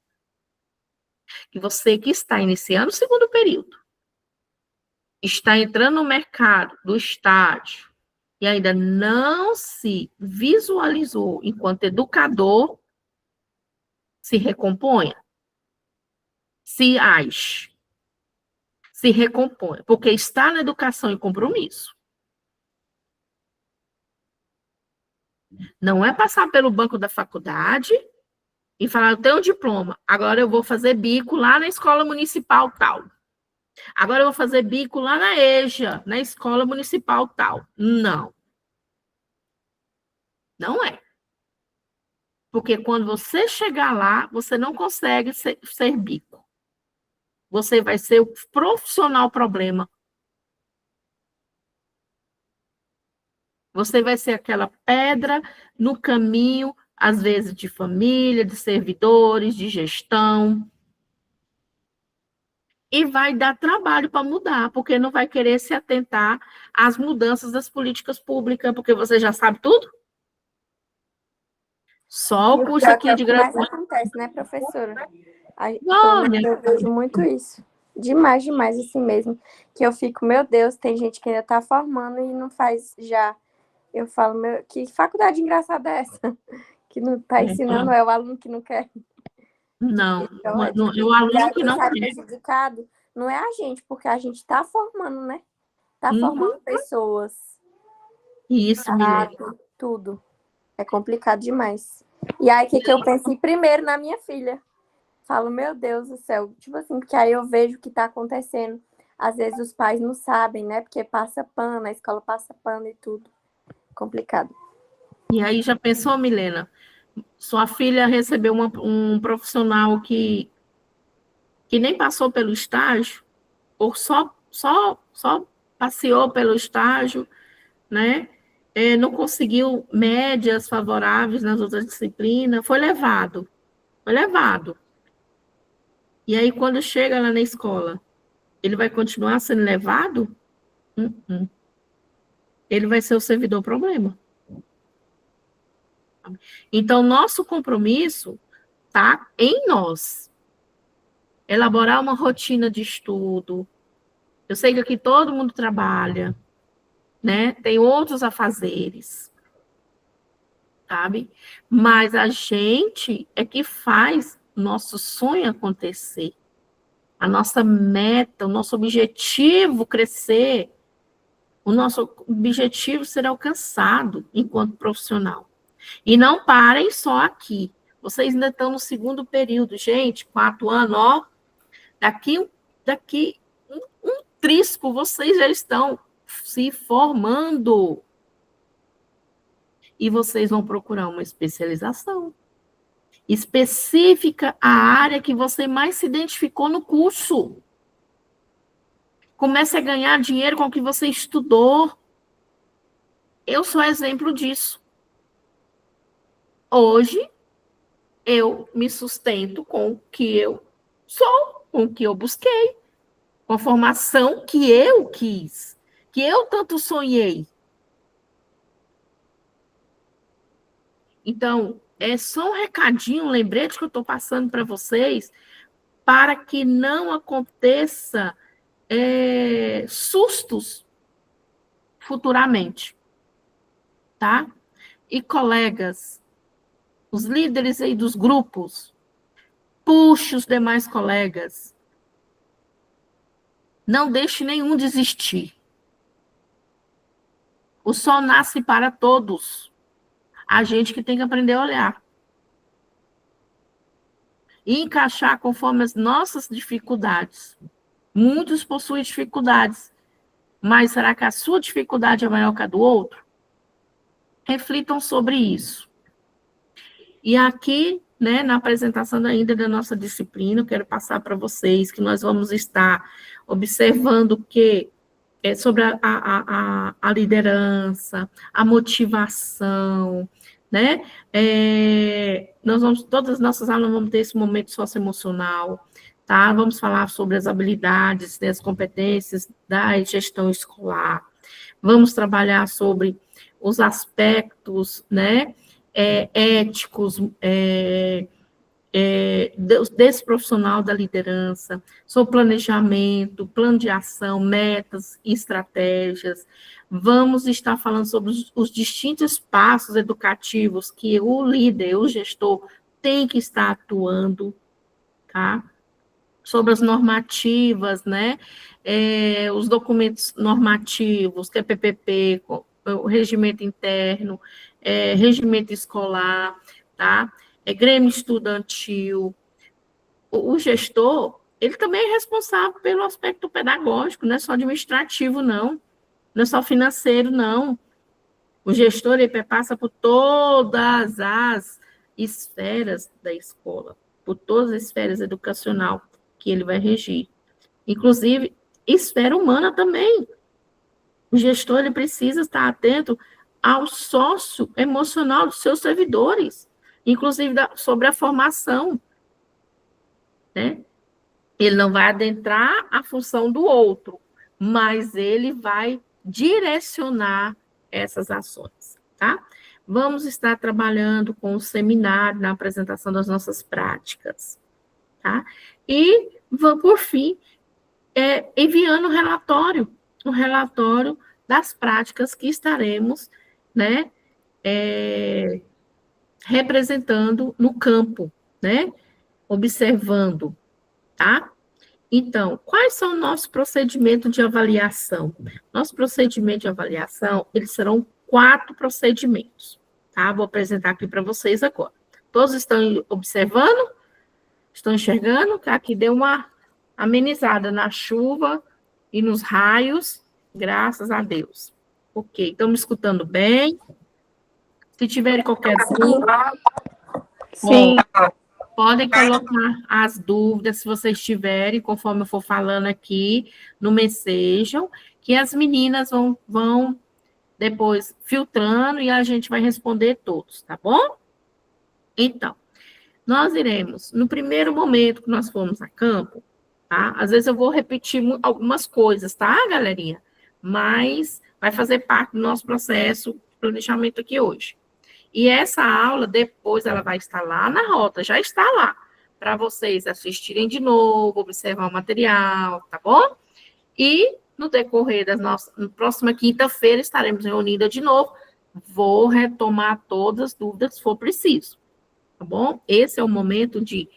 Que você que está iniciando o segundo período, está entrando no mercado do estágio e ainda não se visualizou enquanto educador, se recomponha. Se ache. Se recompõe, porque está na educação e compromisso. Não é passar pelo banco da faculdade e falar, eu tenho um diploma, agora eu vou fazer bico lá na escola municipal tal. Agora eu vou fazer bico lá na EJA, na escola municipal tal. Não. Não é. Porque quando você chegar lá, você não consegue ser bico. Você vai ser o profissional problema. Você vai ser aquela pedra no caminho, às vezes, de família, de servidores, de gestão. E vai dar trabalho para mudar, porque não vai querer se atentar às mudanças das políticas públicas, porque você já sabe tudo. Só o curso aqui de graduação. Mas acontece, né, professora? Eu vejo muito isso. Demais, demais, assim mesmo. Que eu fico, meu Deus, tem gente que ainda está formando e não faz já. Eu falo, que faculdade engraçada é essa? que não está ensinando, é o aluno que não quer. Não, Então, é não, é o e aluno aí que quem não sai quer. prejudicado não é a gente, porque a gente está formando, né? Está Uhum. formando pessoas, Isso, Milene. tudo. É complicado demais. E aí, o que eu pensei primeiro na minha filha? Falo, meu Deus do céu. Tipo assim, porque aí eu vejo o que está acontecendo. Às vezes os pais não sabem, né? Porque passa pano, a escola passa pano e tudo. Complicado. E aí, já pensou, Milena? Sua filha recebeu um profissional que nem passou pelo estágio, ou só passeou pelo estágio, né? Não conseguiu médias favoráveis nas outras disciplinas, foi levado. E aí, quando chega lá na escola, ele vai continuar sendo levado? Ele vai ser o servidor problema. Então, nosso compromisso está em nós. Elaborar uma rotina de estudo. Eu sei que aqui todo mundo trabalha, né? Tem outros afazeres, sabe? Mas a gente é que faz nosso sonho acontecer. A nossa meta, o nosso objetivo crescer, o nosso objetivo ser alcançado enquanto profissional. E não parem só aqui. Vocês ainda estão no segundo período, gente, 4 anos, ó. Daqui um trisco, vocês já estão se formando. E vocês vão procurar uma especialização específica à área que você mais se identificou no curso. Comece a ganhar dinheiro com o que você estudou. Eu sou exemplo disso. Hoje, eu me sustento com o que eu sou, com o que eu busquei, com a formação que eu quis, que eu tanto sonhei. Então, é só um recadinho, um lembrete que eu estou passando para vocês, para que não aconteça sustos futuramente, tá? E colegas, os líderes aí dos grupos, puxe os demais colegas. Não deixe nenhum desistir. O sol nasce para todos. A gente que tem que aprender a olhar. E encaixar conforme as nossas dificuldades. Muitos possuem dificuldades, mas será que a sua dificuldade é maior que a do outro? Reflitam sobre isso. E aqui, né, na apresentação ainda da nossa disciplina, eu quero passar para vocês que nós vamos estar observando que sobre a liderança, a motivação, né? Todas as nossas aulas vamos ter esse momento socioemocional, tá? Vamos falar sobre as habilidades, as competências da gestão escolar. Vamos trabalhar sobre os aspectos, né? Éticos, desse profissional da liderança, sobre planejamento, plano de ação, metas e estratégias. Vamos estar falando sobre os distintos passos educativos que o líder, o gestor, tem que estar atuando, tá? Sobre as normativas, né? Os documentos normativos, que é PPP, o regimento interno, regimento escolar, tá? Grêmio estudantil. O gestor, ele também é responsável pelo aspecto pedagógico, não é só administrativo, não é só financeiro, não. O gestor, ele passa por todas as esferas da escola, por todas as esferas educacional que ele vai regir. Inclusive, esfera humana também. O gestor, ele precisa estar atento ao sócio emocional dos seus servidores, inclusive sobre a formação, né? Ele não vai adentrar a função do outro, mas ele vai direcionar essas ações, tá? Vamos estar trabalhando com o seminário na apresentação das nossas práticas, tá? E, por fim, enviando um relatório das práticas que estaremos, né, representando no campo, né? Observando, tá? Então, quais são o nosso procedimento de avaliação? Nosso procedimento de avaliação, eles serão 4 procedimentos, tá? Vou apresentar aqui para vocês agora. Todos estão observando? Estão enxergando? Que aqui deu uma amenizada na chuva e nos raios, graças a Deus. Ok, estão me escutando bem? Se tiverem qualquer dúvida, Sim. podem colocar as dúvidas, se vocês tiverem, conforme eu for falando aqui, no Messagem, que as meninas vão depois filtrando e a gente vai responder todos, tá bom? Então, nós iremos, no primeiro momento que nós formos a campo, tá? Às vezes eu vou repetir algumas coisas, tá, galerinha? Mas vai fazer parte do nosso processo de planejamento aqui hoje. E essa aula, depois, ela vai estar lá na rota, já está lá, para vocês assistirem de novo, observar o material, tá bom? E no decorrer das nossas, na próxima quinta-feira, estaremos reunidas de novo. Vou retomar todas as dúvidas se for preciso, tá bom? Esse é o momento de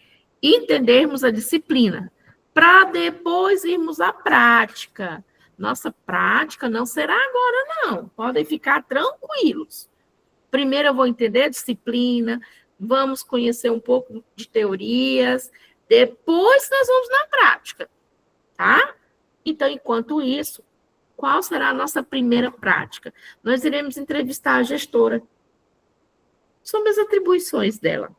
entendermos a disciplina, para depois irmos à prática. Nossa prática não será agora, não. Podem ficar tranquilos. Primeiro eu vou entender a disciplina, vamos conhecer um pouco de teorias, depois nós vamos na prática, tá? Então, enquanto isso, qual será a nossa primeira prática? Nós iremos entrevistar a gestora sobre as atribuições dela.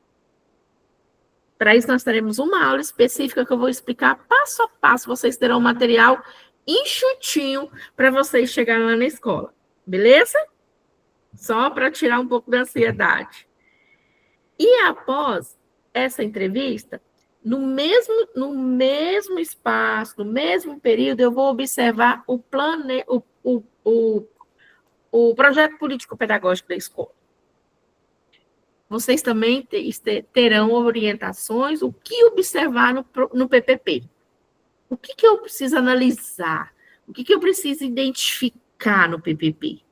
Para isso, nós teremos uma aula específica que eu vou explicar passo a passo, vocês terão um material enxutinho para vocês chegarem lá na escola, beleza? Só para tirar um pouco da ansiedade. E após essa entrevista, no mesmo espaço, no mesmo período, eu vou observar o projeto político-pedagógico da escola. Vocês também terão orientações, o que observar no PPP. O que eu preciso analisar? O que eu preciso identificar no PPP?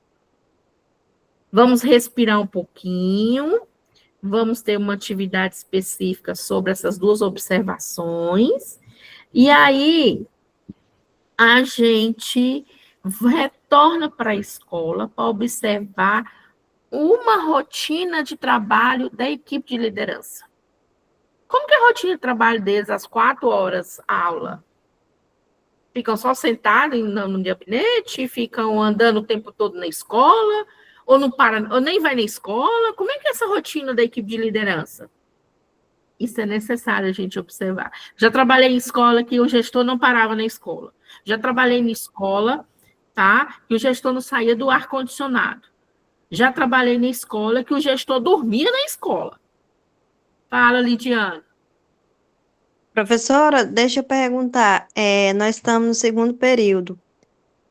Vamos respirar um pouquinho, vamos ter uma atividade específica sobre essas 2 observações, e aí a gente retorna para a escola para observar uma rotina de trabalho da equipe de liderança. Como que é a rotina de trabalho deles às 4 horas aula? Ficam só sentados no gabinete, ficam andando o tempo todo na escola, ou não para, ou nem vai na escola? Como é que é essa rotina da equipe de liderança? Isso é necessário a gente observar. Já trabalhei em escola que o gestor não parava na escola. Já trabalhei em escola, tá? Que o gestor não saía do ar-condicionado. Já trabalhei na escola que o gestor dormia na escola. Fala, Lidiane. Professora, deixa eu perguntar. Nós estamos no segundo período.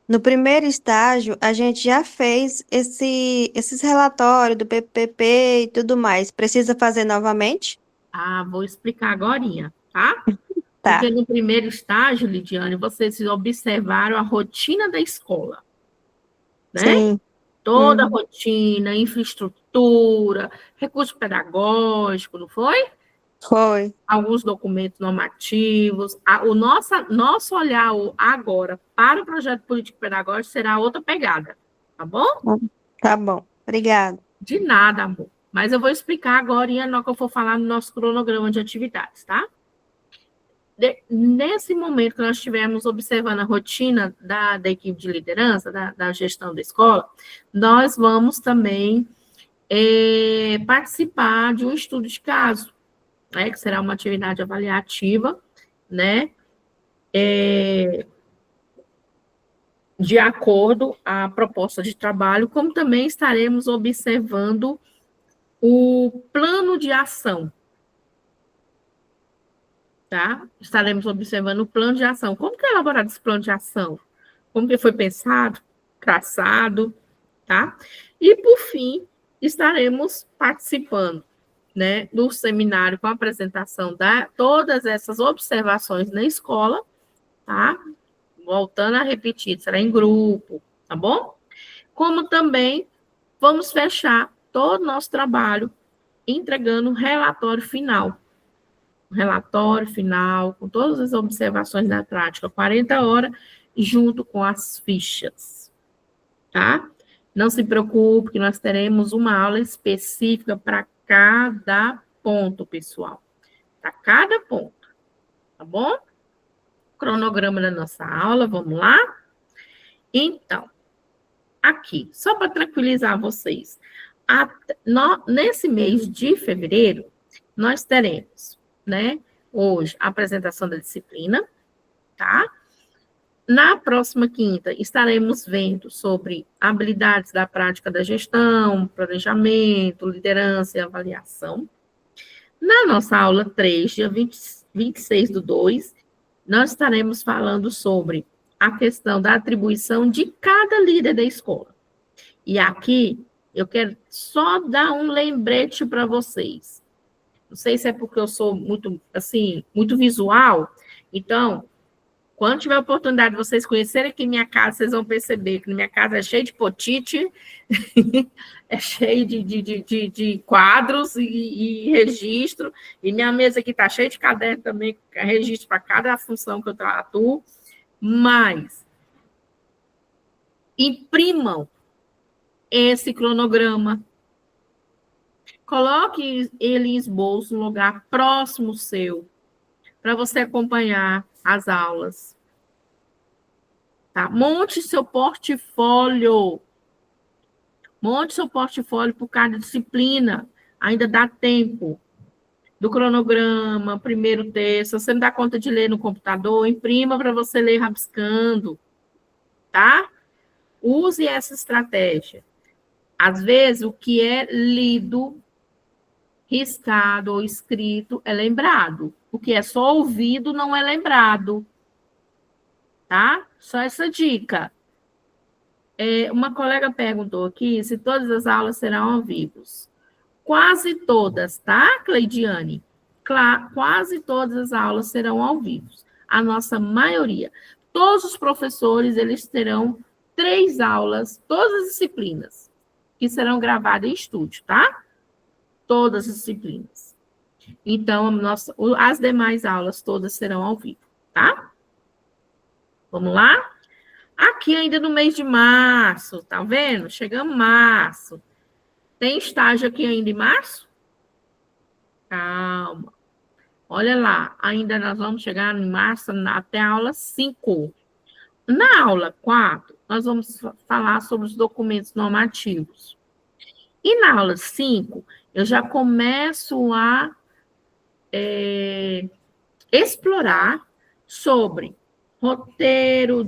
No primeiro estágio, a gente já fez esses relatórios do PPP e tudo mais. Precisa fazer novamente? Vou explicar agorinha, tá? Tá. Porque no primeiro estágio, Lidiane, vocês observaram a rotina da escola, né? Sim. Toda a rotina, infraestrutura, recurso pedagógico, não foi? Foi. Alguns documentos normativos. O nosso olhar agora para o projeto político-pedagógico será outra pegada, tá bom? Tá bom. Obrigada. De nada, amor. Mas eu vou explicar agora e na hora que eu for falar no nosso cronograma de atividades, tá? Nesse momento que nós estivermos observando a rotina da equipe de liderança, da gestão da escola, nós vamos também participar de um estudo de caso, né, que será uma atividade avaliativa, né, de acordo à proposta de trabalho, como também estaremos observando o plano de ação, tá? Estaremos observando o plano de ação. Como que é elaborado esse plano de ação? Como que foi pensado, traçado, tá? E, por fim, estaremos participando, né, do seminário com a apresentação de todas essas observações na escola, tá? Voltando a repetir, será em grupo, tá bom? Como também vamos fechar todo o nosso trabalho entregando um relatório final. Um relatório final, com todas as observações da prática, 40 horas, junto com as fichas, tá? Não se preocupe, que nós teremos uma aula específica para cada ponto, pessoal. Para cada ponto, tá bom? Cronograma da nossa aula, vamos lá? Então, aqui, só para tranquilizar vocês, nesse mês de fevereiro, nós teremos, né, hoje, a apresentação da disciplina, tá? Na próxima quinta, estaremos vendo sobre habilidades da prática da gestão, planejamento, liderança e avaliação. Na nossa aula 3, dia 26/2, nós estaremos falando sobre a questão da atribuição de cada líder da escola. E aqui, eu quero só dar um lembrete para vocês. Não sei se é porque eu sou muito, assim, muito visual. Então, quando tiver a oportunidade de vocês conhecerem aqui minha casa, vocês vão perceber que minha casa é cheia de potite, é cheia de quadros e registro, e minha mesa aqui está cheia de caderno também, registro para cada função que eu atuo, mas imprimam esse cronograma, coloque ele em esboço, um lugar próximo seu, para você acompanhar as aulas. Tá? Monte seu portfólio. Monte seu portfólio por cada disciplina. Ainda dá tempo. Do cronograma, primeiro texto. Se você não dá conta de ler no computador, imprima para você ler rabiscando. Tá? Use essa estratégia. Às vezes, o que é lido, riscado ou escrito é lembrado. O que é só ouvido não é lembrado. Tá? Só essa dica. Uma colega perguntou aqui se todas as aulas serão ao vivo. Quase todas, tá, Cleidiane? Quase todas as aulas serão ao vivo. A nossa maioria. Todos os professores, eles terão 3 aulas, todas as disciplinas, que serão gravadas em estúdio, tá? Todas as disciplinas. Então, as demais aulas todas serão ao vivo, tá? Vamos lá? Aqui ainda no mês de março, tá vendo? Chegamos em março. Tem estágio aqui ainda em março? Calma. Olha lá, ainda nós vamos chegar em março até a aula 5. Na aula 4, nós vamos falar sobre os documentos normativos. E na aula 5, eu já começo a explorar sobre roteiro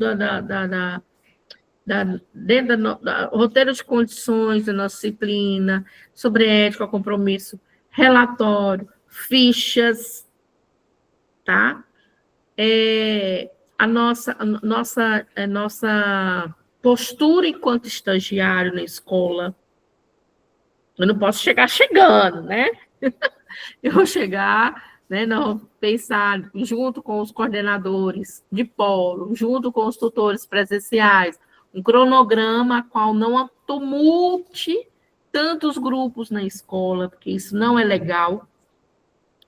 roteiro de condições da nossa disciplina, sobre ética, compromisso, relatório, fichas, tá? A nossa postura enquanto estagiário na escola. Eu não posso chegar chegando, né? Eu vou chegar, né, não, pensar junto com os coordenadores de polo, junto com os tutores presenciais, um cronograma qual não tumulte tantos grupos na escola, porque isso não é legal.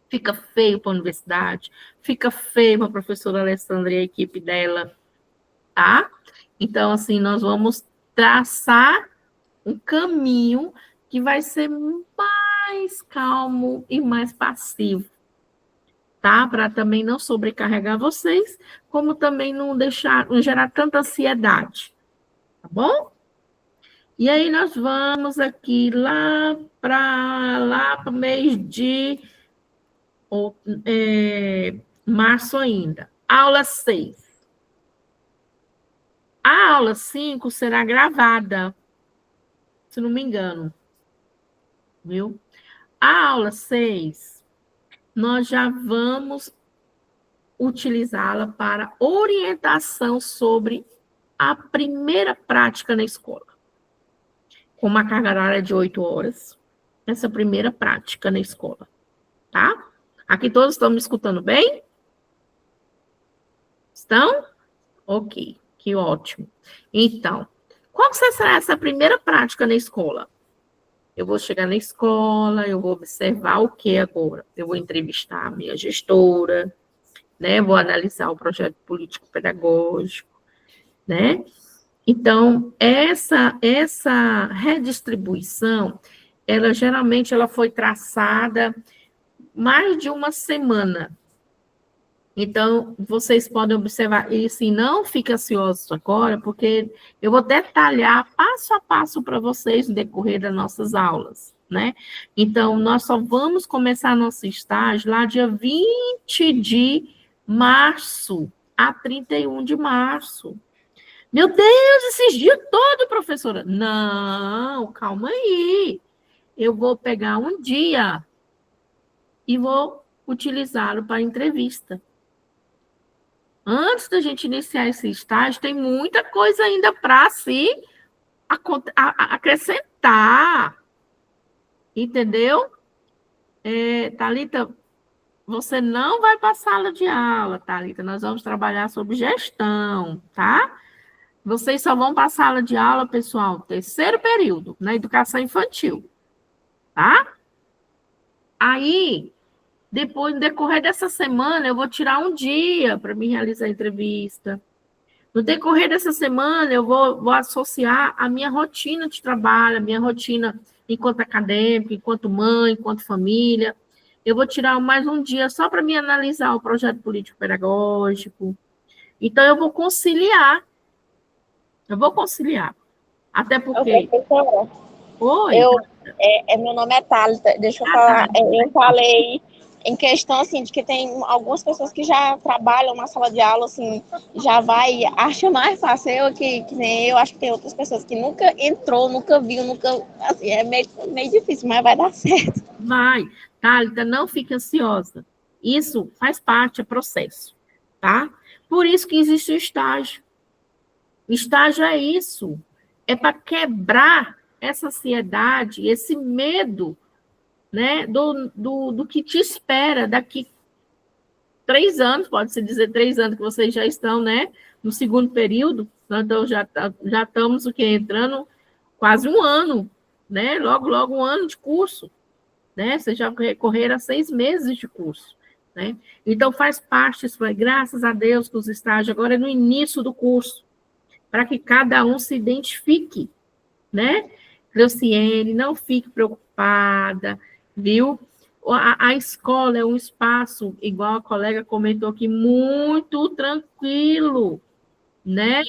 Fica feio para a universidade, fica feio para a professora Alessandra e a equipe dela, tá? Então, assim, nós vamos traçar um caminho que vai ser mais calmo e mais passivo, tá? Para também não sobrecarregar vocês, como também não gerar tanta ansiedade, tá bom? E aí nós vamos aqui lá para o mês de março ainda. Aula 6. A aula 5 será gravada, se não me engano. Viu? A aula 6, nós já vamos utilizá-la para orientação sobre a primeira prática na escola. Com uma carga horária de 8 horas. Essa primeira prática na escola. Tá? Aqui todos estão me escutando bem? Estão? Ok, que ótimo. Então, qual será essa primeira prática na escola? Eu vou chegar na escola, eu vou observar o que agora? Eu vou entrevistar a minha gestora, né? Vou analisar o projeto político-pedagógico, né? Então, essa redistribuição, ela geralmente ela foi traçada mais de uma semana. Então, vocês podem observar, e assim, não fiquem ansiosos agora, porque eu vou detalhar passo a passo para vocês no decorrer das nossas aulas, né? Então, nós só vamos começar nosso estágio lá dia 20 de março a 31 de março. Meu Deus, esses dias todos, professora. Não, calma aí. Eu vou pegar um dia e vou utilizá-lo para entrevista. Antes da gente iniciar esse estágio, tem muita coisa ainda para se acrescentar. Entendeu? Thalita, você não vai para a sala de aula, Thalita. Nós vamos trabalhar sobre gestão, tá? Vocês só vão para a sala de aula, pessoal, terceiro período, na educação infantil, tá? Aí, depois, no decorrer dessa semana, eu vou tirar um dia para me realizar a entrevista. No decorrer dessa semana, eu vou associar a minha rotina de trabalho, a minha rotina enquanto acadêmica, enquanto mãe, enquanto família. Eu vou tirar mais um dia só para me analisar o projeto político-pedagógico. Então, eu vou conciliar. Até porque... Professora, Oi. meu nome é Thalita, deixa eu falar. Eu falei em questão, assim, de que tem algumas pessoas que já trabalham na sala de aula, assim, já acha mais fácil. Eu que nem eu, acho que tem outras pessoas que nunca entrou, nunca viu, assim, é meio difícil, mas vai dar certo. Vai, Thalita, não fique ansiosa. Isso faz parte, é processo, tá? Por isso que existe o estágio. O estágio é isso, é para quebrar essa ansiedade, esse medo, né, do que te espera daqui 3 anos, pode-se dizer 3 anos que vocês já estão, né, no segundo período, então já estamos entrando quase um ano, né, logo um ano de curso, né, vocês já correram 6 meses de curso, né, então faz parte, isso é graças a Deus que os estágios agora é no início do curso, para que cada um se identifique, né? Cleuciene, não fique preocupada, viu? A escola é um espaço, igual a colega comentou aqui, muito tranquilo, né?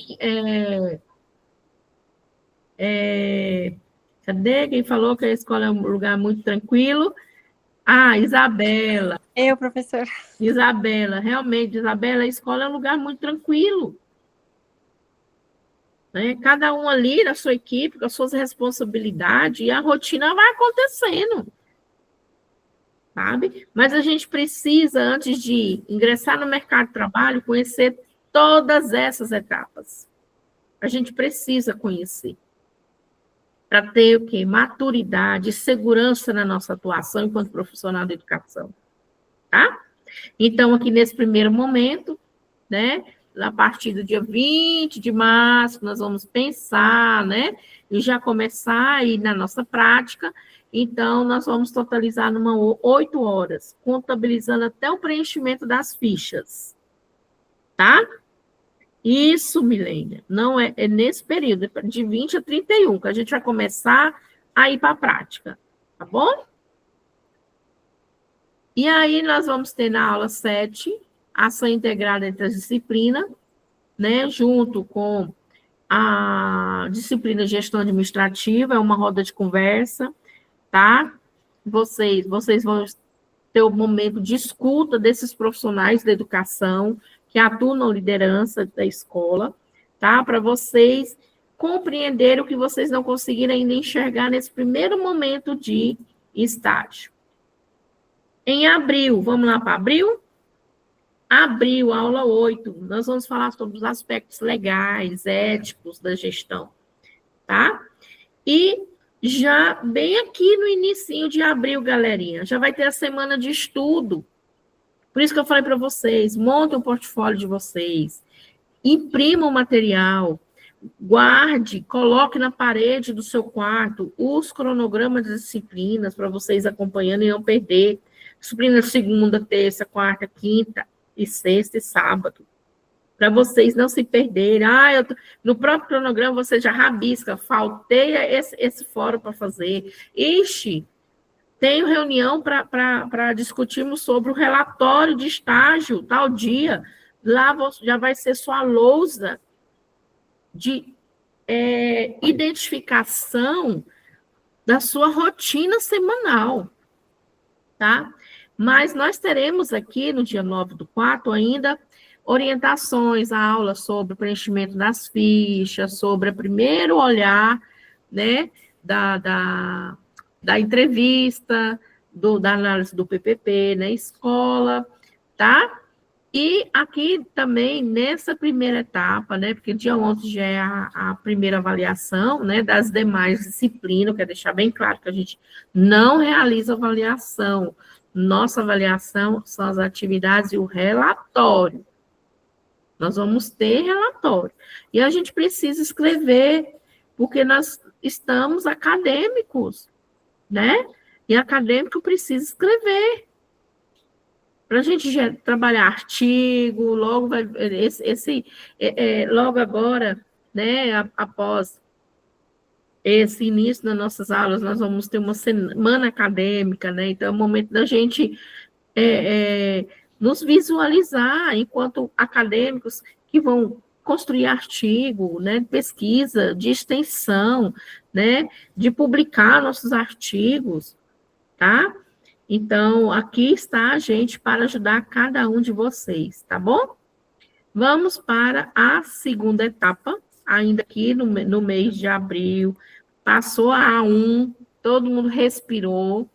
Cadê quem falou que a escola é um lugar muito tranquilo? Isabela. Eu, professora. Isabela, realmente, Isabela, a escola é um lugar muito tranquilo. Né? Cada um ali na sua equipe, com as suas responsabilidades, e a rotina vai acontecendo. Sabe? Mas a gente precisa, antes de ingressar no mercado de trabalho, conhecer todas essas etapas. A gente precisa conhecer. Para ter o quê? Maturidade, segurança na nossa atuação enquanto profissional da educação. Tá? Então, aqui nesse primeiro momento, né? A partir do dia 20 de março, nós vamos pensar, né? E já começar aí na nossa prática. Então, nós vamos totalizar 8 horas, contabilizando até o preenchimento das fichas. Tá? Isso, Milênia, não é nesse período, de 20 a 31, que a gente vai começar a ir para a prática. Tá bom? E aí, nós vamos ter na aula 7, ação integrada entre as disciplinas, né, junto com a disciplina de gestão administrativa, é uma roda de conversa, tá? Vocês vão ter o momento de escuta desses profissionais da educação que atuam na liderança da escola, tá? Para vocês compreenderem o que vocês não conseguiram ainda enxergar nesse primeiro momento de estágio. Em abril, vamos lá para abril? Abril, aula 8, nós vamos falar sobre os aspectos legais, éticos da gestão, tá? E já bem aqui no inicinho de abril, galerinha, já vai ter a semana de estudo. Por isso que eu falei para vocês, montem o portfólio de vocês, imprimam o material. Guarde, coloque na parede do seu quarto os cronogramas das disciplinas para vocês acompanhando e não perder. Disciplina segunda, terça, quarta, quinta e sexta e sábado. Para vocês não se perderem. No próprio cronograma você já rabisca, faltei esse fórum para fazer. Ixi, tenho reunião para discutirmos sobre o relatório de estágio, tal dia. Lá já vai ser sua lousa de identificação da sua rotina semanal, tá? Mas nós teremos aqui, no dia 9/4, ainda orientações, a aula sobre o preenchimento das fichas, sobre o primeiro olhar, né, da entrevista, da análise do PPP na escola, tá? E aqui também, nessa primeira etapa, né, porque dia 11 já é a primeira avaliação, né, das demais disciplinas, eu quero deixar bem claro que a gente não realiza avaliação. Nossa avaliação são as atividades e o relatório. Nós vamos ter relatório. E a gente precisa escrever, porque nós estamos acadêmicos, né? E acadêmico precisa escrever. Para a gente trabalhar artigo, logo vai logo agora, né, após esse início das nossas aulas, nós vamos ter uma semana acadêmica, né? Então é o momento da gente nos visualizar enquanto acadêmicos que vão construir artigo, né, pesquisa, de extensão, né, de publicar nossos artigos, tá? Então, aqui está a gente para ajudar cada um de vocês, tá bom? Vamos para a segunda etapa, ainda aqui no mês de abril, passou a A1, todo mundo respirou.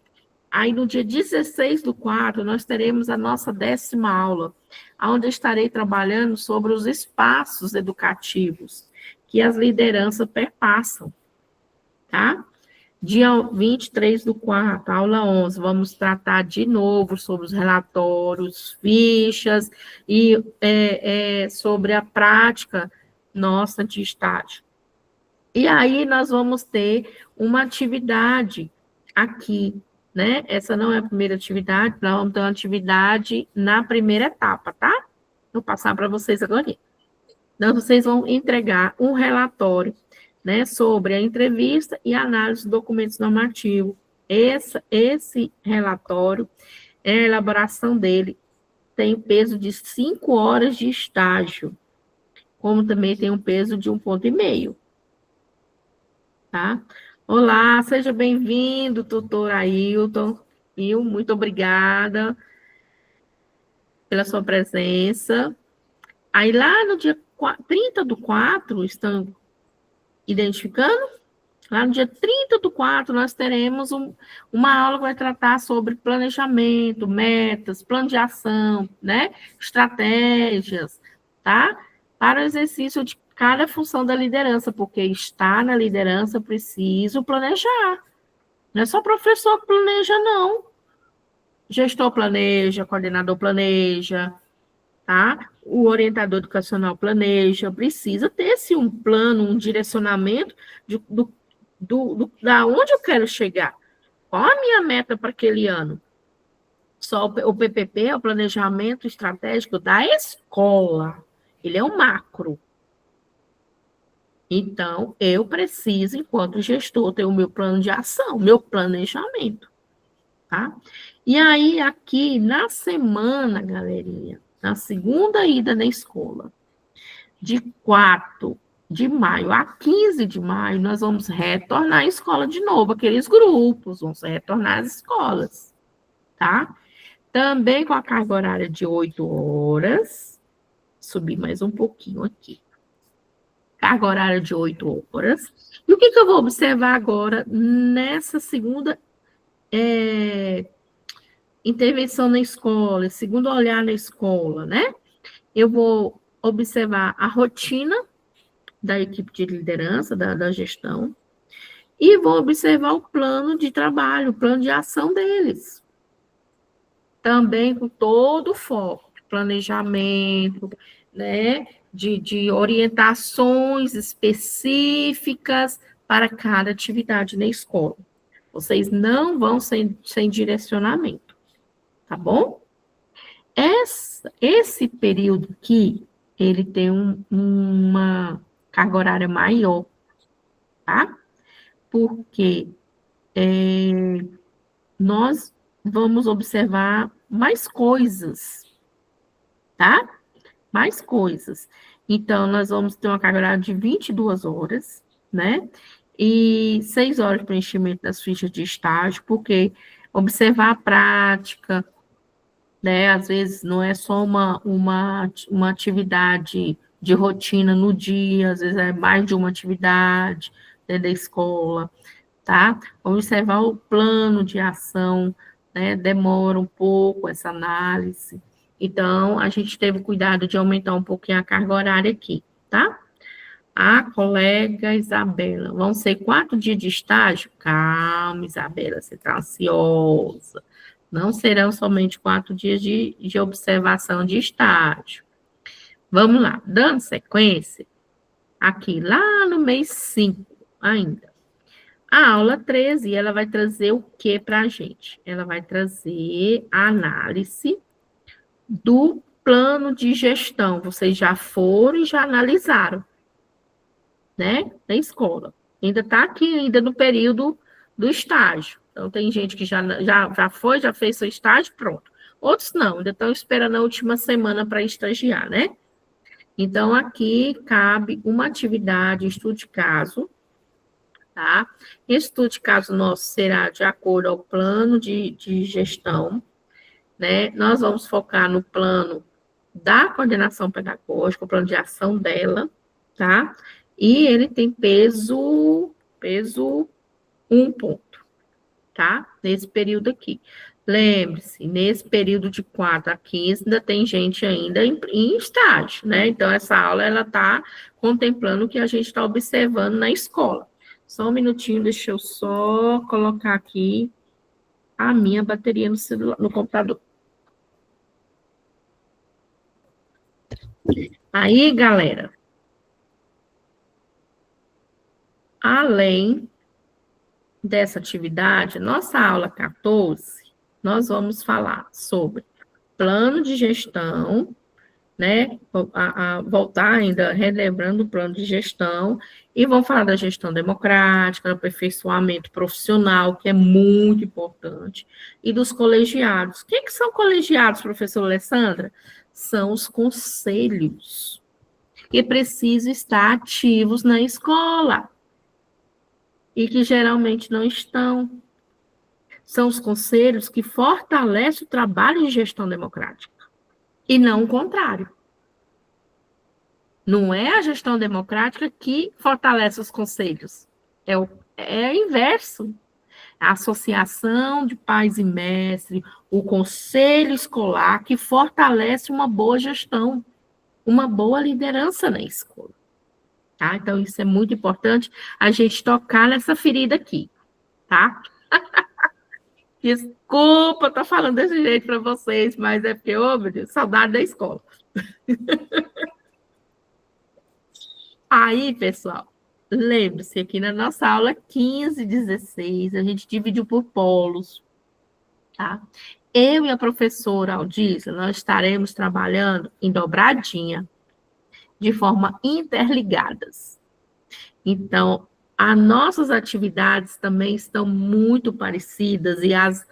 Aí, no dia 16/4, nós teremos a nossa 10ª aula, onde eu estarei trabalhando sobre os espaços educativos que as lideranças perpassam, tá? Dia 23/4, aula 11, vamos tratar de novo sobre os relatórios, fichas e sobre a prática nossa de estágio. E aí nós vamos ter uma atividade aqui, né? Essa não é a primeira atividade, nós vamos ter uma atividade na primeira etapa, tá? Vou passar para vocês agora. Então, vocês vão entregar um relatório, né, sobre a entrevista e análise de documentos normativos. Esse relatório, a elaboração dele, tem o peso de 5 horas de estágio, como também tem um peso de 1,5 ponto. Tá? Olá, seja bem-vindo, tutor Ailton. Muito obrigada pela sua presença. Aí, lá no dia 30/4, estão identificando? Lá no dia 30/4, nós teremos uma aula que vai tratar sobre planejamento, metas, plano de ação, né? Estratégias, tá? Para o exercício de cada função da liderança, porque estar na liderança preciso planejar. Não é só professor que planeja, não. Gestor planeja, coordenador planeja, tá? O orientador educacional planeja, precisa ter um plano, um direcionamento da onde eu quero chegar. Qual a minha meta para aquele ano? Só o PPP é o planejamento estratégico da escola. Ele é um macro. Então, eu preciso, enquanto gestor, ter o meu plano de ação, meu planejamento, tá? E aí, aqui, na semana, galerinha, na segunda ida na escola, de 4 de maio a 15 de maio, nós vamos retornar à escola de novo, aqueles grupos, vamos retornar às escolas, tá? Também com a carga horária de 8 horas, subir mais um pouquinho aqui. Carga horária de 8 horas. E o que eu vou observar agora nessa segunda intervenção na escola, segundo olhar na escola, né? Eu vou observar a rotina da equipe de liderança, da gestão, e vou observar o plano de trabalho, o plano de ação deles. Também com todo o foco, planejamento, né, de orientações específicas para cada atividade na escola. Vocês não vão sem direcionamento, tá bom? Esse período aqui, ele tem uma carga horária maior, tá? Porque nós vamos observar mais coisas, tá? Mais coisas. Então, nós vamos ter uma carga horária de 22 horas, né? E 6 horas de preenchimento das fichas de estágio, porque observar a prática, né? Às vezes não é só uma atividade de rotina no dia, às vezes é mais de uma atividade dentro da escola, tá? Observar o plano de ação, né? Demora um pouco essa análise. Então, a gente teve cuidado de aumentar um pouquinho a carga horária aqui, tá? A colega Isabela, vão ser 4 dias de estágio? Calma, Isabela, você está ansiosa. Não serão somente 4 dias de observação de estágio. Vamos lá, dando sequência, aqui lá no mês 5 ainda. A aula 13, ela vai trazer o que para a gente? Ela vai trazer a análise do plano de gestão. Vocês já foram e já analisaram, né? Na escola. Ainda está aqui, ainda no período do estágio. Então, tem gente que já foi, já fez seu estágio, pronto. Outros não, ainda estão esperando a última semana para estagiar, né? Então, aqui cabe uma atividade, estudo de caso, tá? Esse estudo de caso nosso será de acordo ao plano de gestão, né? Nós vamos focar no plano da coordenação pedagógica, o plano de ação dela, tá? E ele tem peso 1 ponto, tá? Nesse período aqui. Lembre-se, nesse período de 4 a 15, ainda tem gente ainda em estágio, né? Então, essa aula, ela tá contemplando o que a gente está observando na escola. Só um minutinho, deixa eu só colocar aqui a minha bateria no celular, no computador. Aí, galera, além dessa atividade, nossa aula 14, nós vamos falar sobre plano de gestão, né? Voltar ainda, relembrando o plano de gestão, e vamos falar da gestão democrática, do aperfeiçoamento profissional, que é muito importante, e dos colegiados. O que são colegiados, professora Alessandra? São os conselhos que precisam estar ativos na escola e que geralmente não estão. São os conselhos que fortalecem o trabalho de gestão democrática, e não o contrário. Não é a gestão democrática que fortalece os conselhos, é o inverso. A associação de pais e mestres, o conselho escolar, que fortalece uma boa gestão, uma boa liderança na escola. Tá? Então, isso é muito importante, a gente tocar nessa ferida aqui, tá? Desculpa, tô falando desse jeito para vocês, mas é porque, ô, meu Deus, saudade da escola. Aí, pessoal, lembre-se, aqui na nossa aula 15 e 16, a gente dividiu por polos, tá? Eu e a professora Aldícia, nós estaremos trabalhando em dobradinha, de forma interligadas. Então, as nossas atividades também estão muito parecidas, e as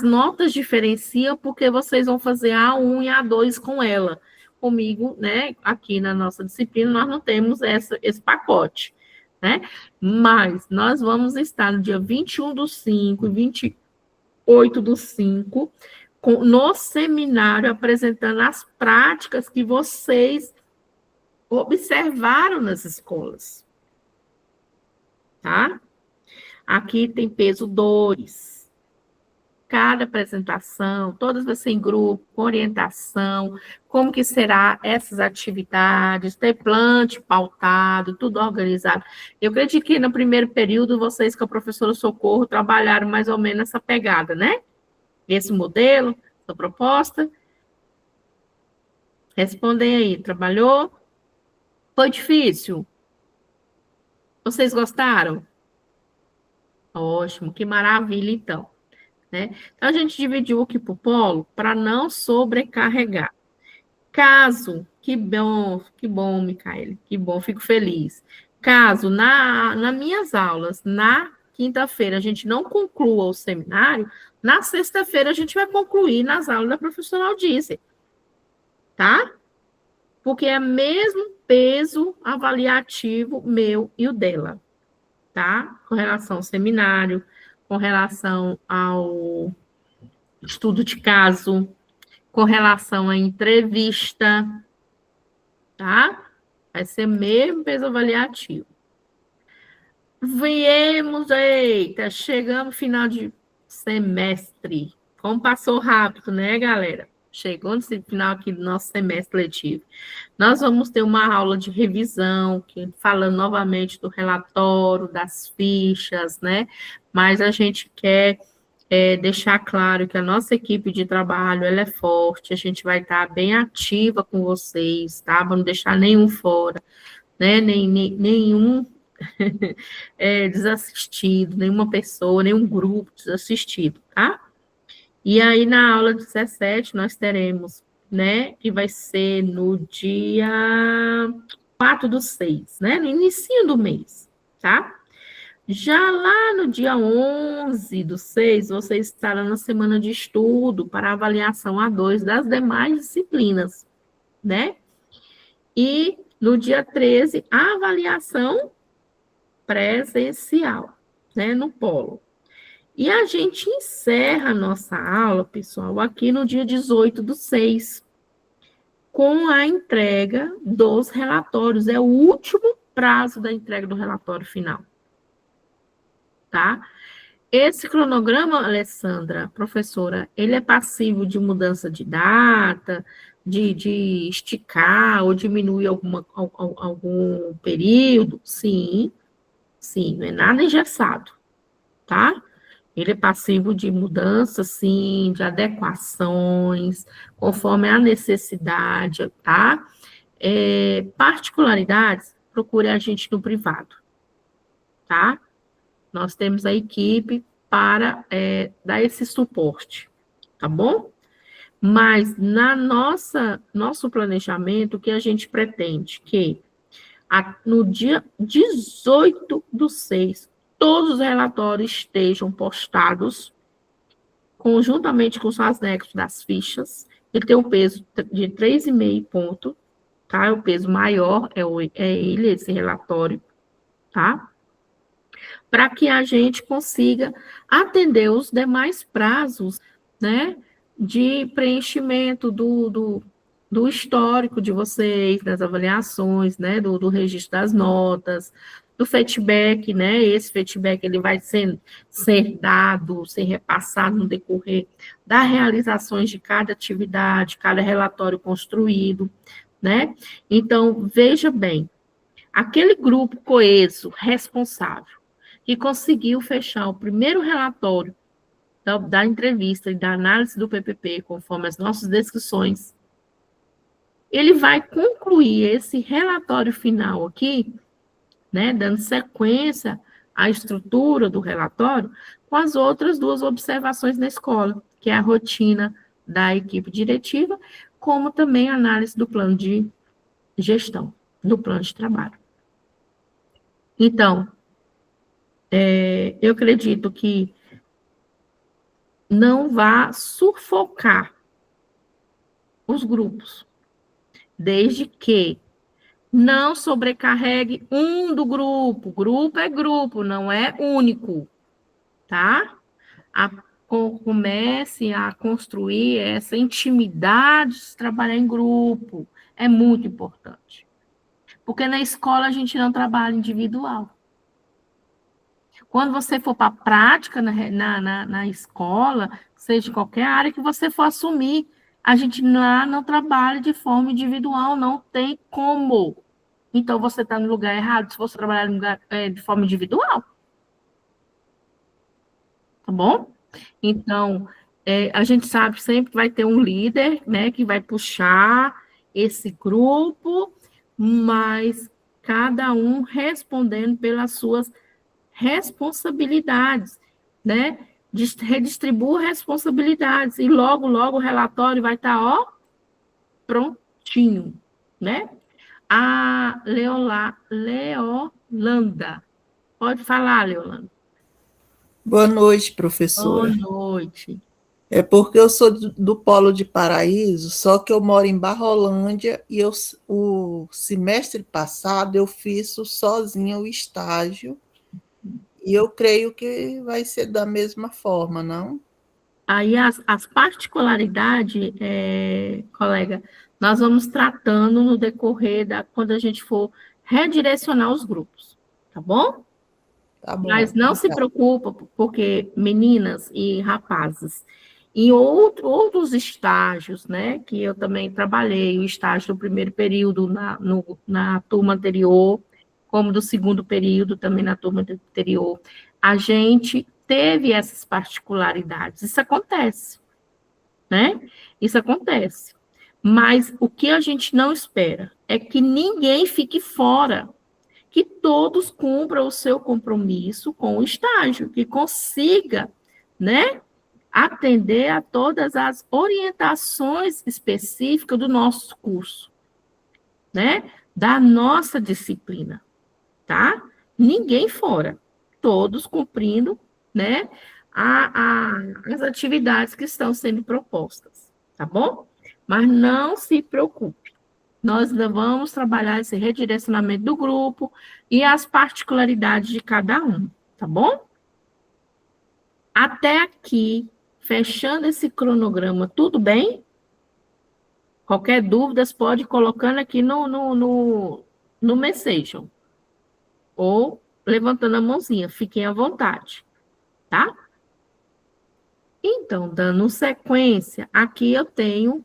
notas diferenciam porque vocês vão fazer A1 e A2 com ela. Comigo, né, aqui na nossa disciplina, nós não temos esse pacote, né? Mas nós vamos estar no dia 21/5 e 28/5 no seminário apresentando as práticas que vocês observaram nas escolas, tá? Aqui tem peso 2. Cada apresentação, todas vai ser em grupo, com orientação, como que será essas atividades, ter plante pautado, tudo organizado. Eu acredito que no primeiro período, vocês com a professora Socorro trabalharam mais ou menos essa pegada, né? Esse modelo, essa proposta. Respondem aí, trabalhou? Foi difícil? Vocês gostaram? Ótimo, que maravilha, então. Né? Então, a gente dividiu aqui para o polo para não sobrecarregar. Caso, que bom, Micaele, que bom, fico feliz. Caso, nas minhas aulas, na quinta-feira, a gente não conclua o seminário, na sexta-feira a gente vai concluir nas aulas da professora Aldice, tá? Porque é mesmo peso avaliativo meu e o dela, tá? Com relação ao seminário, com relação ao estudo de caso, com relação à entrevista, tá? Vai ser mesmo peso avaliativo. Eita, chegamos no final de semestre. Como passou rápido, né, galera? Chegou no final aqui do nosso semestre letivo. Nós vamos ter uma aula de revisão, falando novamente do relatório, das fichas, né? Mas a gente quer deixar claro que a nossa equipe de trabalho ela é forte, a gente vai estar bem ativa com vocês, tá? Vamos deixar nenhum fora, né? Nenhum desassistido, nenhuma pessoa, nenhum grupo desassistido, tá? E aí, na aula 17, nós teremos, né, que vai ser no dia 4/6, né, no início do mês, tá? Já lá no dia 11/6, você estará na semana de estudo para avaliação A2 das demais disciplinas, né? E no dia 13, a avaliação presencial, né, no polo. E a gente encerra a nossa aula, pessoal, aqui no dia 18/6, com a entrega dos relatórios. É o último prazo da entrega do relatório final. Tá? Esse cronograma, Alessandra, professora, ele é passivo de mudança de data, de esticar ou diminuir algum período? Sim, não é nada engessado, tá? Ele é passivo de mudança, sim, de adequações, conforme a necessidade, tá? Particularidades, procure a gente no privado, tá? Nós temos a equipe para dar esse suporte, tá bom? Mas nosso planejamento, o que a gente pretende? Que no dia 18/6, todos os relatórios estejam postados, conjuntamente com os anexos das fichas. Ele tem um peso de 3,5 ponto, tá? É o peso maior, esse relatório, tá? Para que a gente consiga atender os demais prazos, né, de preenchimento do histórico de vocês, das avaliações, né, do registro das notas, do feedback, né, esse feedback ele vai ser dado, ser repassado no decorrer das realizações de cada atividade, cada relatório construído, né. Então, veja bem, aquele grupo coeso, responsável, que conseguiu fechar o primeiro relatório da entrevista e da análise do PPP, conforme as nossas descrições, ele vai concluir esse relatório final aqui, né, dando sequência à estrutura do relatório, com as outras 2 observações na escola, que é a rotina da equipe diretiva, como também a análise do plano de gestão, do plano de trabalho. Então, eu acredito que não vá sufocar os grupos, desde que não sobrecarregue um do grupo. Grupo é grupo, não é único, tá? Comece a construir essa intimidade de trabalhar em grupo. É muito importante. Porque na escola a gente não trabalha individual. Quando você for para a prática na escola, seja qualquer área que você for assumir, a gente não trabalha de forma individual, não tem como. Então, você está no lugar errado se você trabalhar de forma individual. Tá bom? Então, a gente sabe sempre que vai ter um líder, né, que vai puxar esse grupo, mas cada um respondendo pelas suas responsabilidades, né? Redistribua responsabilidades e logo, logo o relatório vai estar, ó, prontinho, né? A Leolanda. Pode falar, Leolanda. Boa noite, Boa professora. noite. É porque eu sou do Polo de Paraíso, só que eu moro em Barrolândia e o semestre passado eu fiz sozinha o estágio e eu creio que vai ser da mesma forma, não? Aí as particularidades, colega, nós vamos tratando no decorrer quando a gente for redirecionar os grupos, tá bom? Tá bom. Mas não se preocupa, porque meninas e rapazes, em outros estágios, né, que eu também trabalhei, o estágio do primeiro período na turma anterior, como do segundo período também na turma anterior, a gente teve essas particularidades. Isso acontece, né? Isso acontece. Mas o que a gente não espera é que ninguém fique fora, que todos cumpram o seu compromisso com o estágio, que consiga, né, atender a todas as orientações específicas do nosso curso, né, da nossa disciplina, tá? Ninguém fora, todos cumprindo, né, as atividades que estão sendo propostas, tá bom? Mas não se preocupe, nós vamos trabalhar esse redirecionamento do grupo e as particularidades de cada um, tá bom? Até aqui, fechando esse cronograma, tudo bem? Qualquer dúvida, pode ir colocando aqui no Message, ou levantando a mãozinha, fiquem à vontade, tá? Então, dando sequência, aqui eu tenho,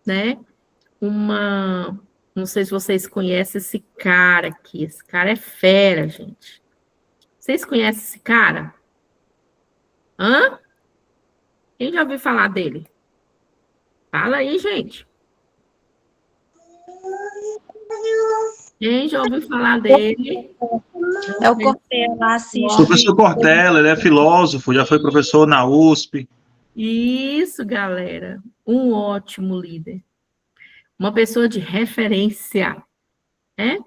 né, não sei se vocês conhecem esse cara aqui, esse cara é fera, gente. Vocês conhecem esse cara? Hã? Quem já ouviu falar dele? Fala aí, gente. Quem já ouviu falar dele? É o Cortella, assiste. Professor Cortella, ele é filósofo, já foi professor na USP. Isso, galera. Um ótimo líder. Uma pessoa de referência, né?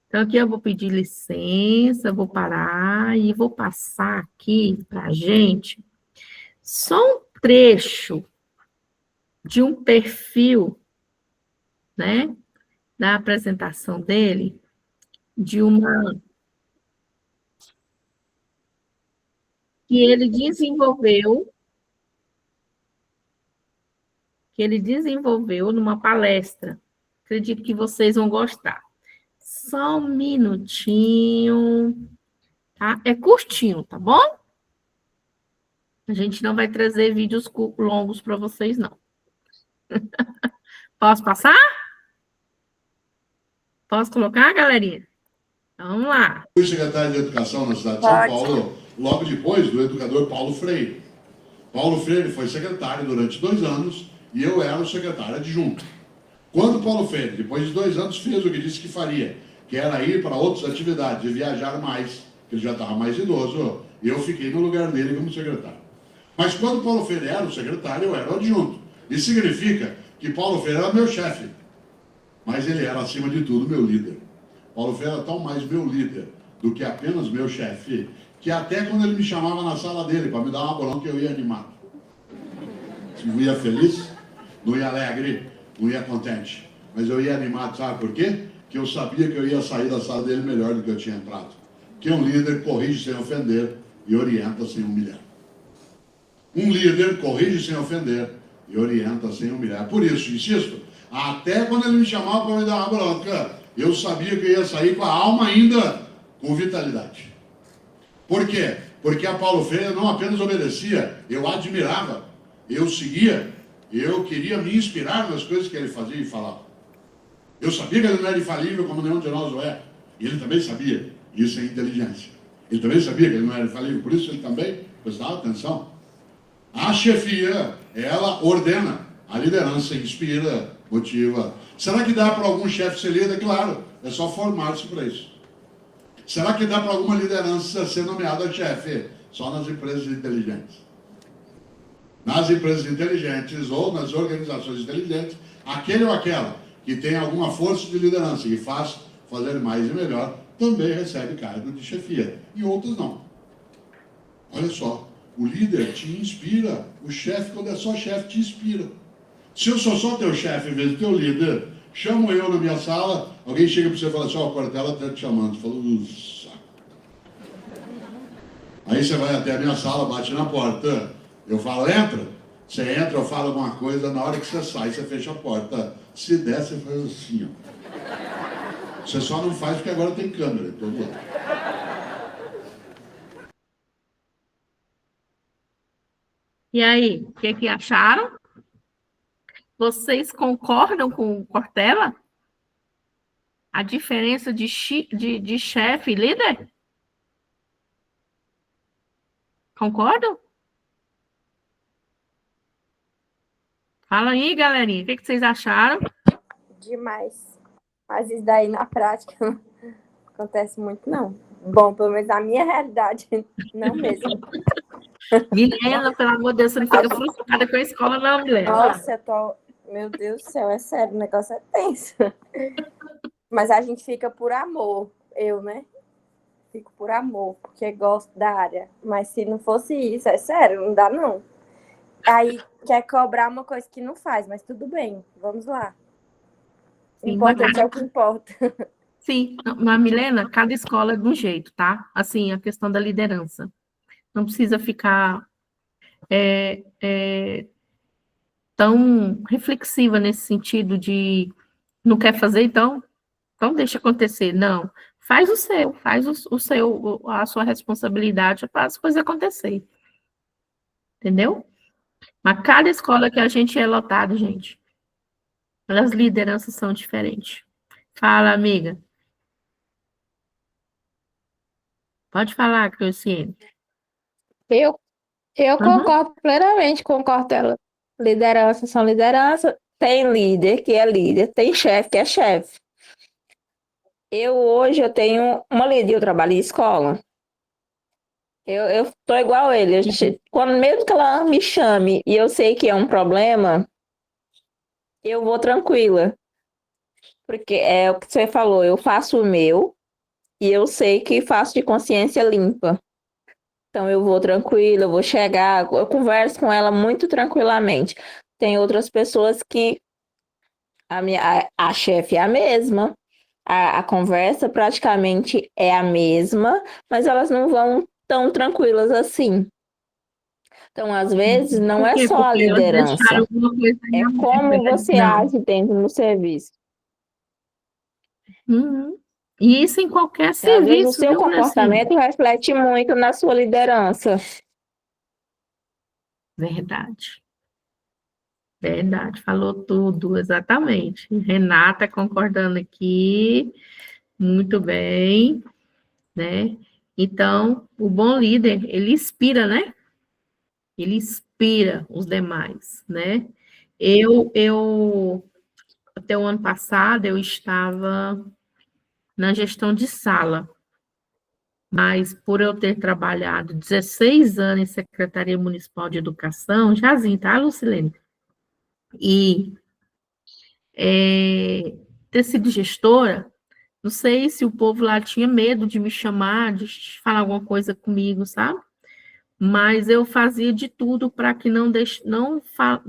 Então, aqui eu vou pedir licença, vou parar e vou passar aqui para a gente só um trecho de um perfil, né, da apresentação dele, de uma que ele desenvolveu numa palestra. Acredito que vocês vão gostar. Só um minutinho, tá? É curtinho, tá bom? A gente não vai trazer vídeos longos para vocês, não. Posso passar? Posso colocar, galerinha? Vamos lá. Fui secretário de Educação na cidade de São Paulo, logo depois do educador Paulo Freire. Paulo Freire foi secretário durante 2 anos e eu era o secretário adjunto. Quando Paulo Freire, depois de 2 anos, fez o que disse que faria, que era ir para outras atividades e viajar mais, que ele já estava mais idoso, eu fiquei no lugar dele como secretário. Mas quando Paulo Freire era o secretário, eu era o adjunto. Isso significa que Paulo Freire era meu chefe, mas ele era, acima de tudo, meu líder. Paulo Freire era tão mais meu líder do que apenas meu chefe, que até quando ele me chamava na sala dele para me dar uma bronca, eu ia animado. Não ia feliz, não ia alegre, não ia contente, mas eu ia animado, sabe por quê? Que eu sabia que eu ia sair da sala dele melhor do que eu tinha entrado. Que um líder corrige sem ofender e orienta sem humilhar. Um líder corrige sem ofender e orienta sem humilhar. Por isso, insisto, até quando ele me chamava para me dar uma bronca, eu sabia que eu ia sair com a alma ainda com vitalidade. Por quê? Porque a Paulo Freire não apenas obedecia, eu admirava, eu seguia, eu queria me inspirar nas coisas que ele fazia e falava. Eu sabia que ele não era infalível como nenhum de nós o é. E ele também sabia, isso é inteligência. Ele também sabia que ele não era infalível, por isso ele também prestava atenção. A chefia, ela ordena, a liderança inspira Motiva. Será que dá para algum chefe ser líder? Claro, é só formar-se para isso. Será que dá para alguma liderança ser nomeada chefe? Só nas empresas inteligentes. Nas empresas inteligentes ou nas organizações inteligentes, aquele ou aquela que tem alguma força de liderança, que faz fazer mais e melhor, também recebe cargo de chefia. E outros não. Olha só, o líder te inspira. O chefe, quando é só chefe, te inspira. Se eu sou só teu chefe, em vez de teu líder, chamo eu na minha sala, alguém chega para você e fala assim, ó, Cortella está te chamando. Você fala, saco. Aí você vai até a minha sala, bate na porta. Eu falo, entra. Você entra, eu falo alguma coisa, na hora que você sai, você fecha a porta. Se der, você faz assim, ó. Você só não faz porque agora tem câmera. Todo lado. E aí, o que acharam? Vocês concordam com o Cortella? A diferença de chefe e líder? Concordam? Fala aí, galerinha. O que vocês acharam? Demais. Mas isso daí na prática não acontece muito, não. Bom, pelo menos na minha realidade, não mesmo. Milena, pelo amor de Deus, você não fica frustrada com a escola, não, Milena. Nossa, eu tô... Meu Deus do céu, é sério, o negócio é tenso. Mas a gente fica por amor. Eu, né? Fico por amor, porque gosto da área. Mas se não fosse isso, é sério, não dá, não. Aí quer cobrar uma coisa que não faz, mas tudo bem, vamos lá. O importante é o que importa. Sim, mas Milena, cada escola é de um jeito, tá? Assim, a questão da liderança. Não precisa ficar tão reflexiva nesse sentido de não quer fazer, então deixa acontecer. Não, faz o seu, a sua responsabilidade para as coisas acontecer. Entendeu? Mas cada escola que a gente é lotado, gente, as lideranças são diferentes. Fala, amiga. Pode falar, Cleuciene. Eu concordo plenamente com o Cortella. Liderança são liderança. Tem líder que é líder, tem chefe que é chefe. Hoje eu tenho uma líder, eu trabalho em escola. Eu tô igual a ele. Mesmo que ela me chame e eu sei que é um problema, eu vou tranquila. Porque é o que você falou, eu faço o meu e eu sei que faço de consciência limpa. Então eu vou tranquila, eu vou chegar, eu converso com ela muito tranquilamente. Tem outras pessoas que a chefe é a mesma, a conversa praticamente é a mesma, mas elas não vão tão tranquilas assim. Então, às vezes, não é só a liderança, é como você age dentro do serviço. E isso em qualquer serviço. Às vezes, o seu comportamento reflete muito na sua liderança. Verdade. Verdade, falou tudo, exatamente. Renata concordando aqui, muito bem, né? Então, o bom líder, ele inspira, né? Ele inspira os demais, né? Até o ano passado, eu estava na gestão de sala, mas por eu ter trabalhado 16 anos em Secretaria Municipal de Educação, jazinho, tá, Lucilene? E ter sido gestora, não sei se o povo lá tinha medo de me chamar, de falar alguma coisa comigo, sabe? Mas eu fazia de tudo para que não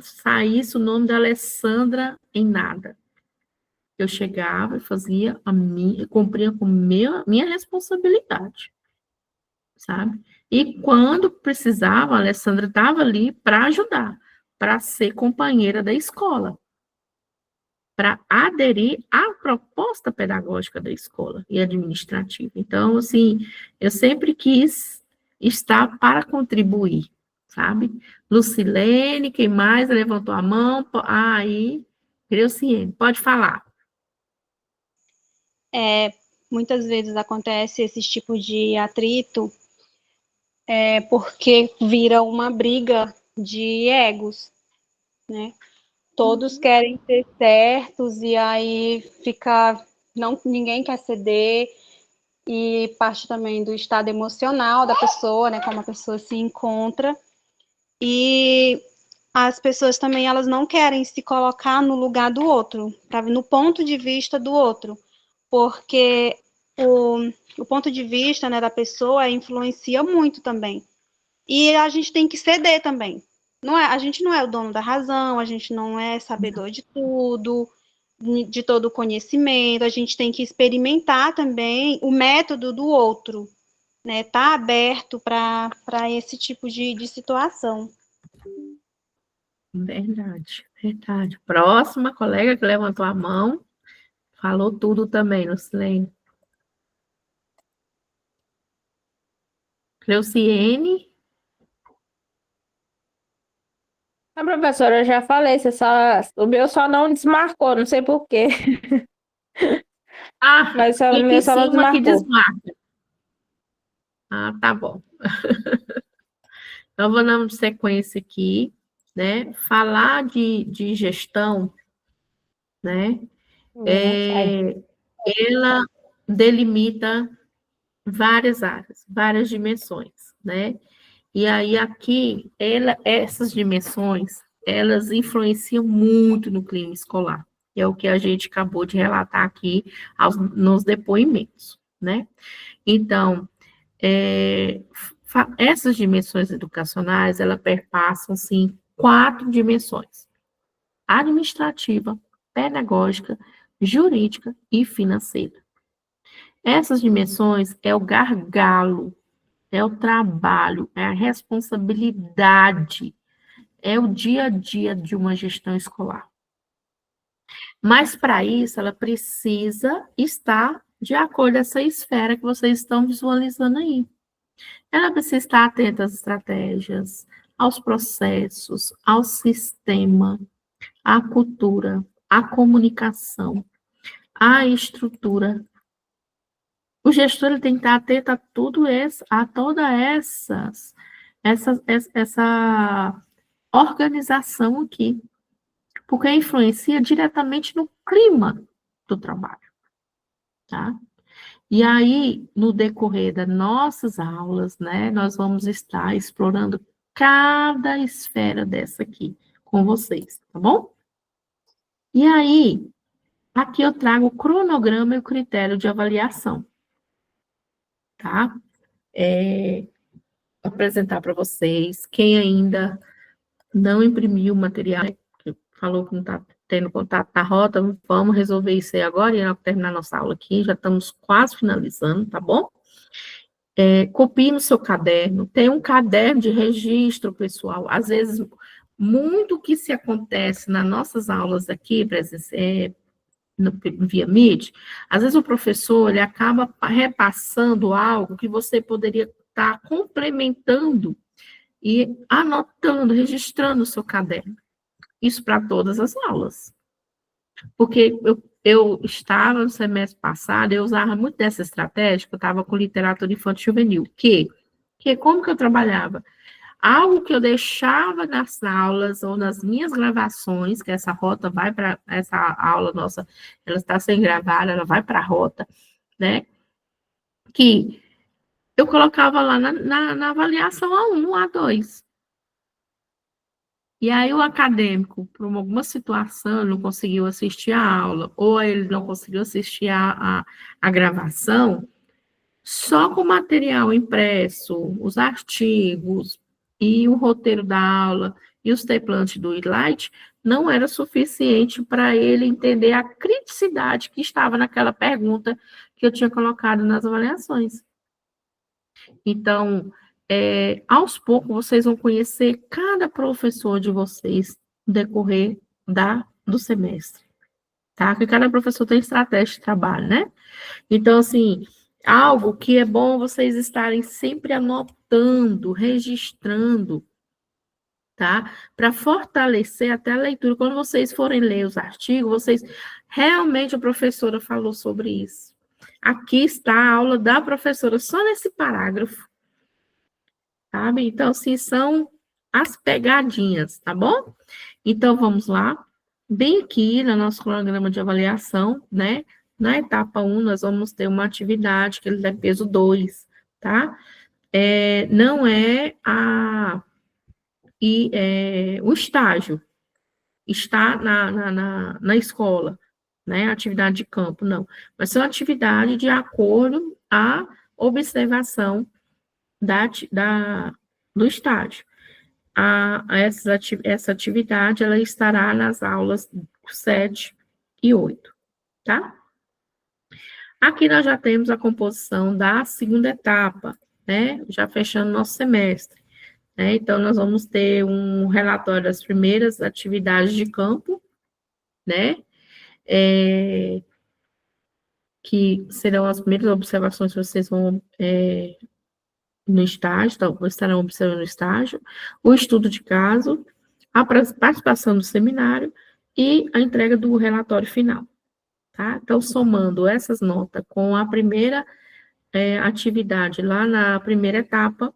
saísse o nome da Alessandra em nada. Eu chegava e fazia cumpria com minha responsabilidade, sabe? E quando precisava, a Alessandra estava ali para ajudar, para ser companheira da escola, para aderir à proposta pedagógica da escola e administrativa. Então, assim, eu sempre quis estar para contribuir, sabe? Lucilene, quem mais levantou a mão? Aí, Cleuciene, pode falar. Muitas vezes acontece esse tipo de atrito porque vira uma briga de egos, né? todos querem ser certos e aí ninguém quer ceder, e parte também do estado emocional da pessoa, né, como a pessoa se encontra. E as pessoas também, elas não querem se colocar no lugar do outro, no ponto de vista do outro, porque o ponto de vista, né, da pessoa influencia muito também. E a gente tem que ceder também. A gente não é o dono da razão, a gente não é sabedor de tudo, de todo o conhecimento, a gente tem que experimentar também o método do outro, né? Tá aberto para esse tipo de situação. Verdade, verdade. Próxima colega que levantou a mão, falou tudo também, Lucilene. Cleuciene. A professora, eu já falei, o meu só não desmarcou, não sei por quê. Mas o clica meu em só não cima que desmarcou. desmarca. Tá bom. Então, vamos de sequência aqui, né? Falar de gestão, né? Ela delimita várias áreas, várias dimensões, né? E aí, aqui, essas dimensões, elas influenciam muito no clima escolar. É o que a gente acabou de relatar aqui nos depoimentos, né? Então, essas dimensões educacionais, elas perpassam, sim, 4 dimensões: administrativa, pedagógica, jurídica e financeira. Essas dimensões é o gargalo, é o trabalho, é a responsabilidade, é o dia a dia de uma gestão escolar. Mas, para isso, ela precisa estar de acordo com essa esfera que vocês estão visualizando aí. Ela precisa estar atenta às estratégias, aos processos, ao sistema, à cultura, à comunicação, à estrutura. O gestor ele tem que estar atento a tudo isso, a toda essa organização aqui, porque influencia diretamente no clima do trabalho, tá? E aí, no decorrer das nossas aulas, né, nós vamos estar explorando cada esfera dessa aqui com vocês, tá bom? E aí, aqui eu trago o cronograma e o critério de avaliação, tá? Apresentar para vocês. Quem ainda não imprimiu o material, que falou que não está tendo contato na rota, vamos resolver isso aí agora e terminar nossa aula aqui, já estamos quase finalizando, tá bom? Copie no seu caderno, tem um caderno de registro, pessoal. Às vezes, muito que se acontece nas nossas aulas aqui, via Meet, às vezes o professor ele acaba repassando algo que você poderia estar complementando e anotando, registrando o seu caderno. Isso para todas as aulas. Porque eu estava no semestre passado, eu usava muito dessa estratégia, que eu estava com literatura infantil juvenil, que como que eu trabalhava? Algo que eu deixava nas aulas ou nas minhas gravações, que essa rota vai para, essa aula nossa, ela está sendo gravada, ela vai para a rota, né? Que eu colocava lá na avaliação A1, A2. E aí o acadêmico, por alguma situação, não conseguiu assistir a aula, ou ele não conseguiu assistir a gravação, só com o material impresso, os artigos e o roteiro da aula e os templantes do slide, não era suficiente para ele entender a criticidade que estava naquela pergunta que eu tinha colocado nas avaliações. Então, aos poucos, vocês vão conhecer cada professor de vocês no decorrer do semestre, tá? Porque cada professor tem estratégia de trabalho, né? Então, assim, algo que é bom vocês estarem sempre anotando, registrando, tá? Para fortalecer até a leitura. Quando vocês forem ler os artigos, vocês, realmente a professora falou sobre isso. Aqui está a aula da professora, só nesse parágrafo. Sabe? Então, assim, são as pegadinhas, tá bom? Então, vamos lá. bem aqui no nosso programa de avaliação, né? Na etapa 1, nós vamos ter uma atividade que ele é peso 2, tá? Não é o estágio, está na escola, né? Atividade de campo, não. Mas são atividade de acordo à observação do estágio. Essa atividade, ela estará nas aulas 7 e 8, tá? Aqui nós já temos a composição da segunda etapa, né? Já fechando nosso semestre, né? Então, nós vamos ter um relatório das primeiras atividades de campo, né? Que serão as primeiras observações que vocês vão no estágio, então, estarão observando o estágio, o estudo de caso, a participação no seminário e a entrega do relatório final, tá? Então, somando essas notas com a primeira atividade lá na primeira etapa,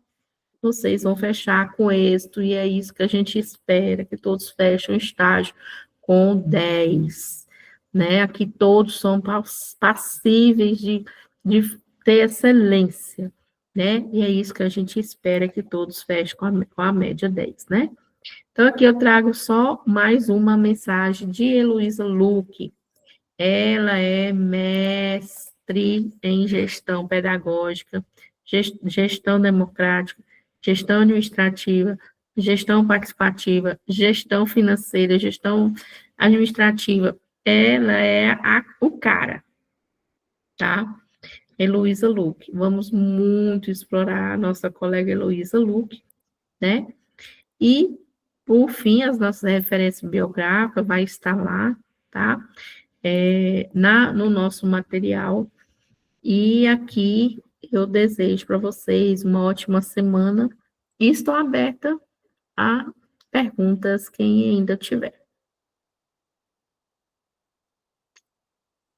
vocês vão fechar com êxito, e é isso que a gente espera, que todos fechem o estágio com 10, né? Aqui todos são passíveis de ter excelência, né? E é isso que a gente espera, que todos fechem com a média 10, né? Então, aqui eu trago só mais uma mensagem de Heloísa Luque. Ela é mestre em gestão pedagógica, gestão democrática, gestão administrativa, gestão participativa, gestão financeira, gestão administrativa. Ela é o cara, tá? Heloísa Luque. Vamos muito explorar a nossa colega Heloísa Luque, né? E, por fim, as nossas referências biográficas vai estar lá, tá? No nosso material. E aqui eu desejo para vocês uma ótima semana e estou aberta a perguntas, quem ainda tiver.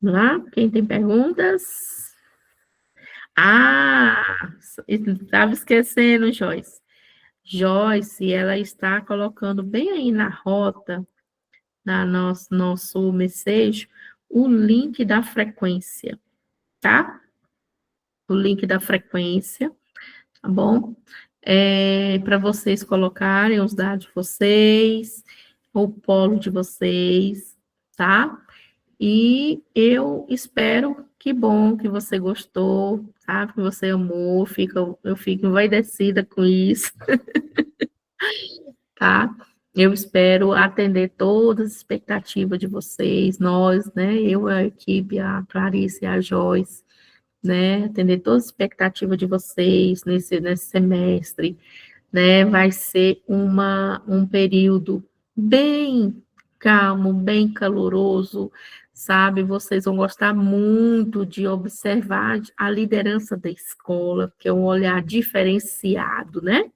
Vamos lá? Quem tem perguntas? Estava esquecendo, Joyce. Joyce, ela está colocando bem aí na rota, na nosso mensagem, o link da frequência, tá? O link da frequência, tá bom? Para vocês colocarem os dados de vocês, o polo de vocês, tá? E eu espero, que bom que você gostou, tá? Que você amou, eu fico envaidecida com isso, tá? Eu espero atender todas as expectativas de vocês, nós, né? Eu, a equipe, a Clarice e a Joyce, né? Atender todas as expectativas de vocês nesse semestre, né? Vai ser um período bem calmo, bem caloroso, sabe? Vocês vão gostar muito de observar a liderança da escola, que é um olhar diferenciado, né?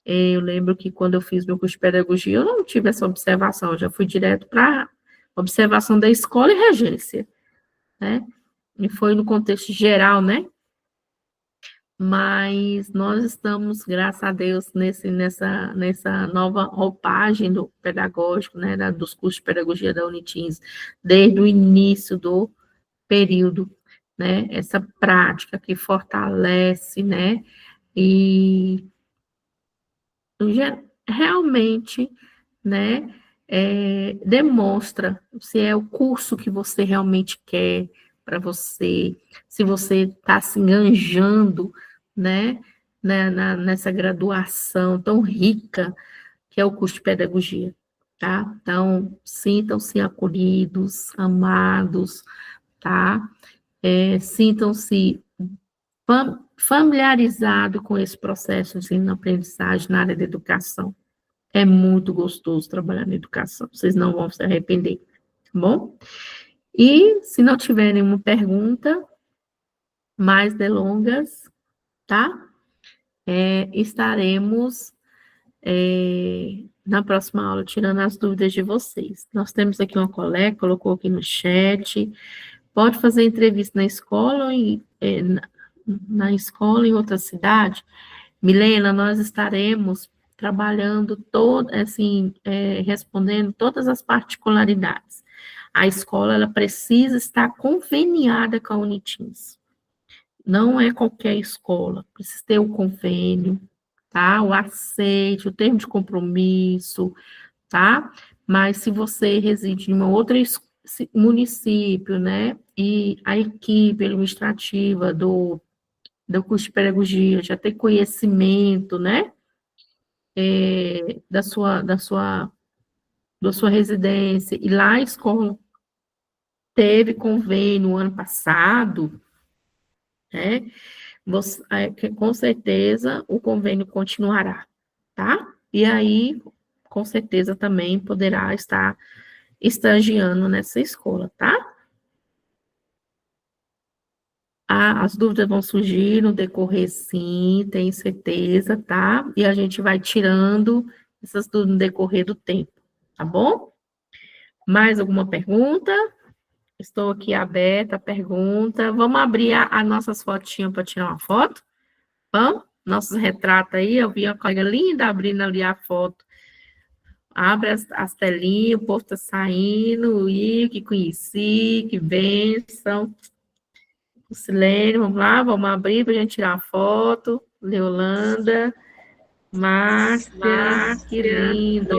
Eu lembro que quando eu fiz meu curso de pedagogia, eu não tive essa observação, eu já fui direto para observação da escola e regência, né? E foi no contexto geral, né? Mas nós estamos, graças a Deus, nessa nova roupagem do pedagógico, né, dos cursos de pedagogia da Unitins, desde o início do período, né, essa prática que fortalece, né, e realmente, né, demonstra se é o curso que você realmente quer para você, se você está se enganjando, né, nessa graduação tão rica que é o curso de pedagogia, tá? Então, sintam-se acolhidos, amados, tá? Sintam-se familiarizados com esse processo de ensino-aprendizagem na área da educação. É muito gostoso trabalhar na educação, vocês não vão se arrepender, tá bom? E, se não tiver nenhuma pergunta, mais delongas, tá? Estaremos na próxima aula tirando as dúvidas de vocês. Nós temos aqui uma colega, colocou aqui no chat, pode fazer entrevista na escola ou na escola em outra cidade? Milena, nós estaremos trabalhando assim, respondendo todas as particularidades. A escola, ela precisa estar conveniada com a Unitins. Não é qualquer escola, precisa ter o convênio, tá? O aceite, o termo de compromisso, tá? Mas se você reside em um outro município, né, e a equipe administrativa do curso de pedagogia já tem conhecimento, né, da sua residência, e lá a escola teve convênio no ano passado, né, com certeza o convênio continuará, tá? E aí, com certeza também poderá estar estagiando nessa escola, tá? As dúvidas vão surgir no decorrer, sim, tenho certeza, tá? E a gente vai tirando essas dúvidas no decorrer do tempo, tá bom? Mais alguma pergunta? Estou aqui aberta a pergunta. Vamos abrir as nossas fotinhas para tirar uma foto? Vamos? Nossos retratos aí, eu vi a colega linda abrindo ali a foto. Abre as telinhas, o povo está saindo, e que conheci, que bênção. Silene, vamos lá, vamos abrir para a gente tirar a foto. Leolanda, Márcia, que lindo.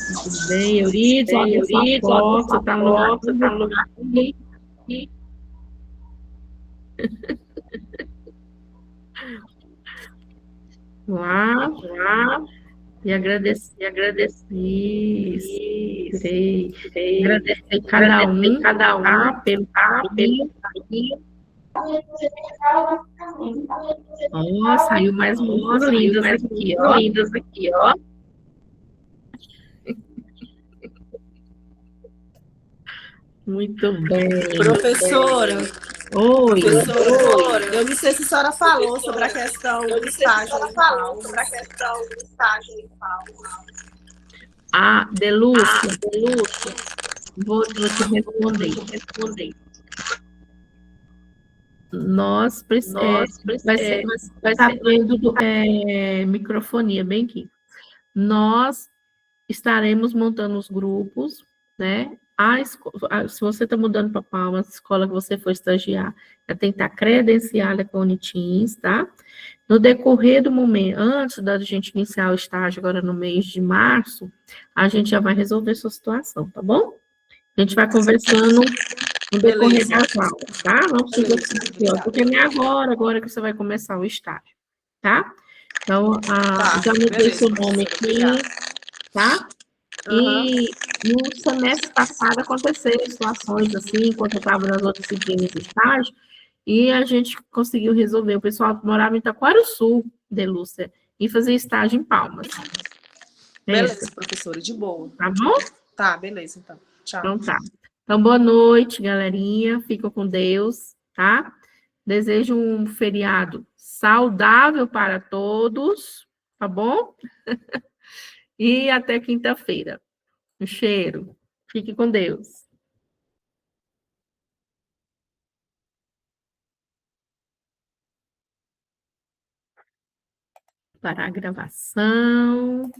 Muito bem, Eurides, olha essa foto, você está no lugar aqui. Lá, e agradecer, agradecer cada um, tá, pelo carinho. Ó, saiu mais umas lindas aqui, ó. Muito bem. Professora, Oi. eu não sei se a senhora falou sobre a questão do estágio. Delúcia, vou te responder. Nós precisamos, vai ser tendo microfonia bem aqui. Nós estaremos montando os grupos, né? Se você está mudando para Palmas, a escola que você for estagiar, já tem que estar credenciada com a Unitins, tá? No decorrer do momento, antes da gente iniciar o estágio, agora no mês de março, a gente já vai resolver essa situação, tá bom? A gente vai conversando no decorrer das aulas, tá? Não precisa aqui, ó, porque não é agora que você vai começar o estágio, tá? Então, já mudei seu nome aqui, tá? E no semestre passado aconteceram situações assim, enquanto eu estava nas outras disciplinas de estágio, e a gente conseguiu resolver. O pessoal morava em Itaquaruçu, Delúcia, e fazia estágio em Palmas. Beleza, professora, de boa. Tá bom? Tá, beleza, então. Tchau. Então tá. Então, boa noite, galerinha. Fica com Deus, tá? Desejo um feriado saudável para todos, tá bom? E até quinta-feira. Um cheiro. Fique com Deus. Parar a gravação.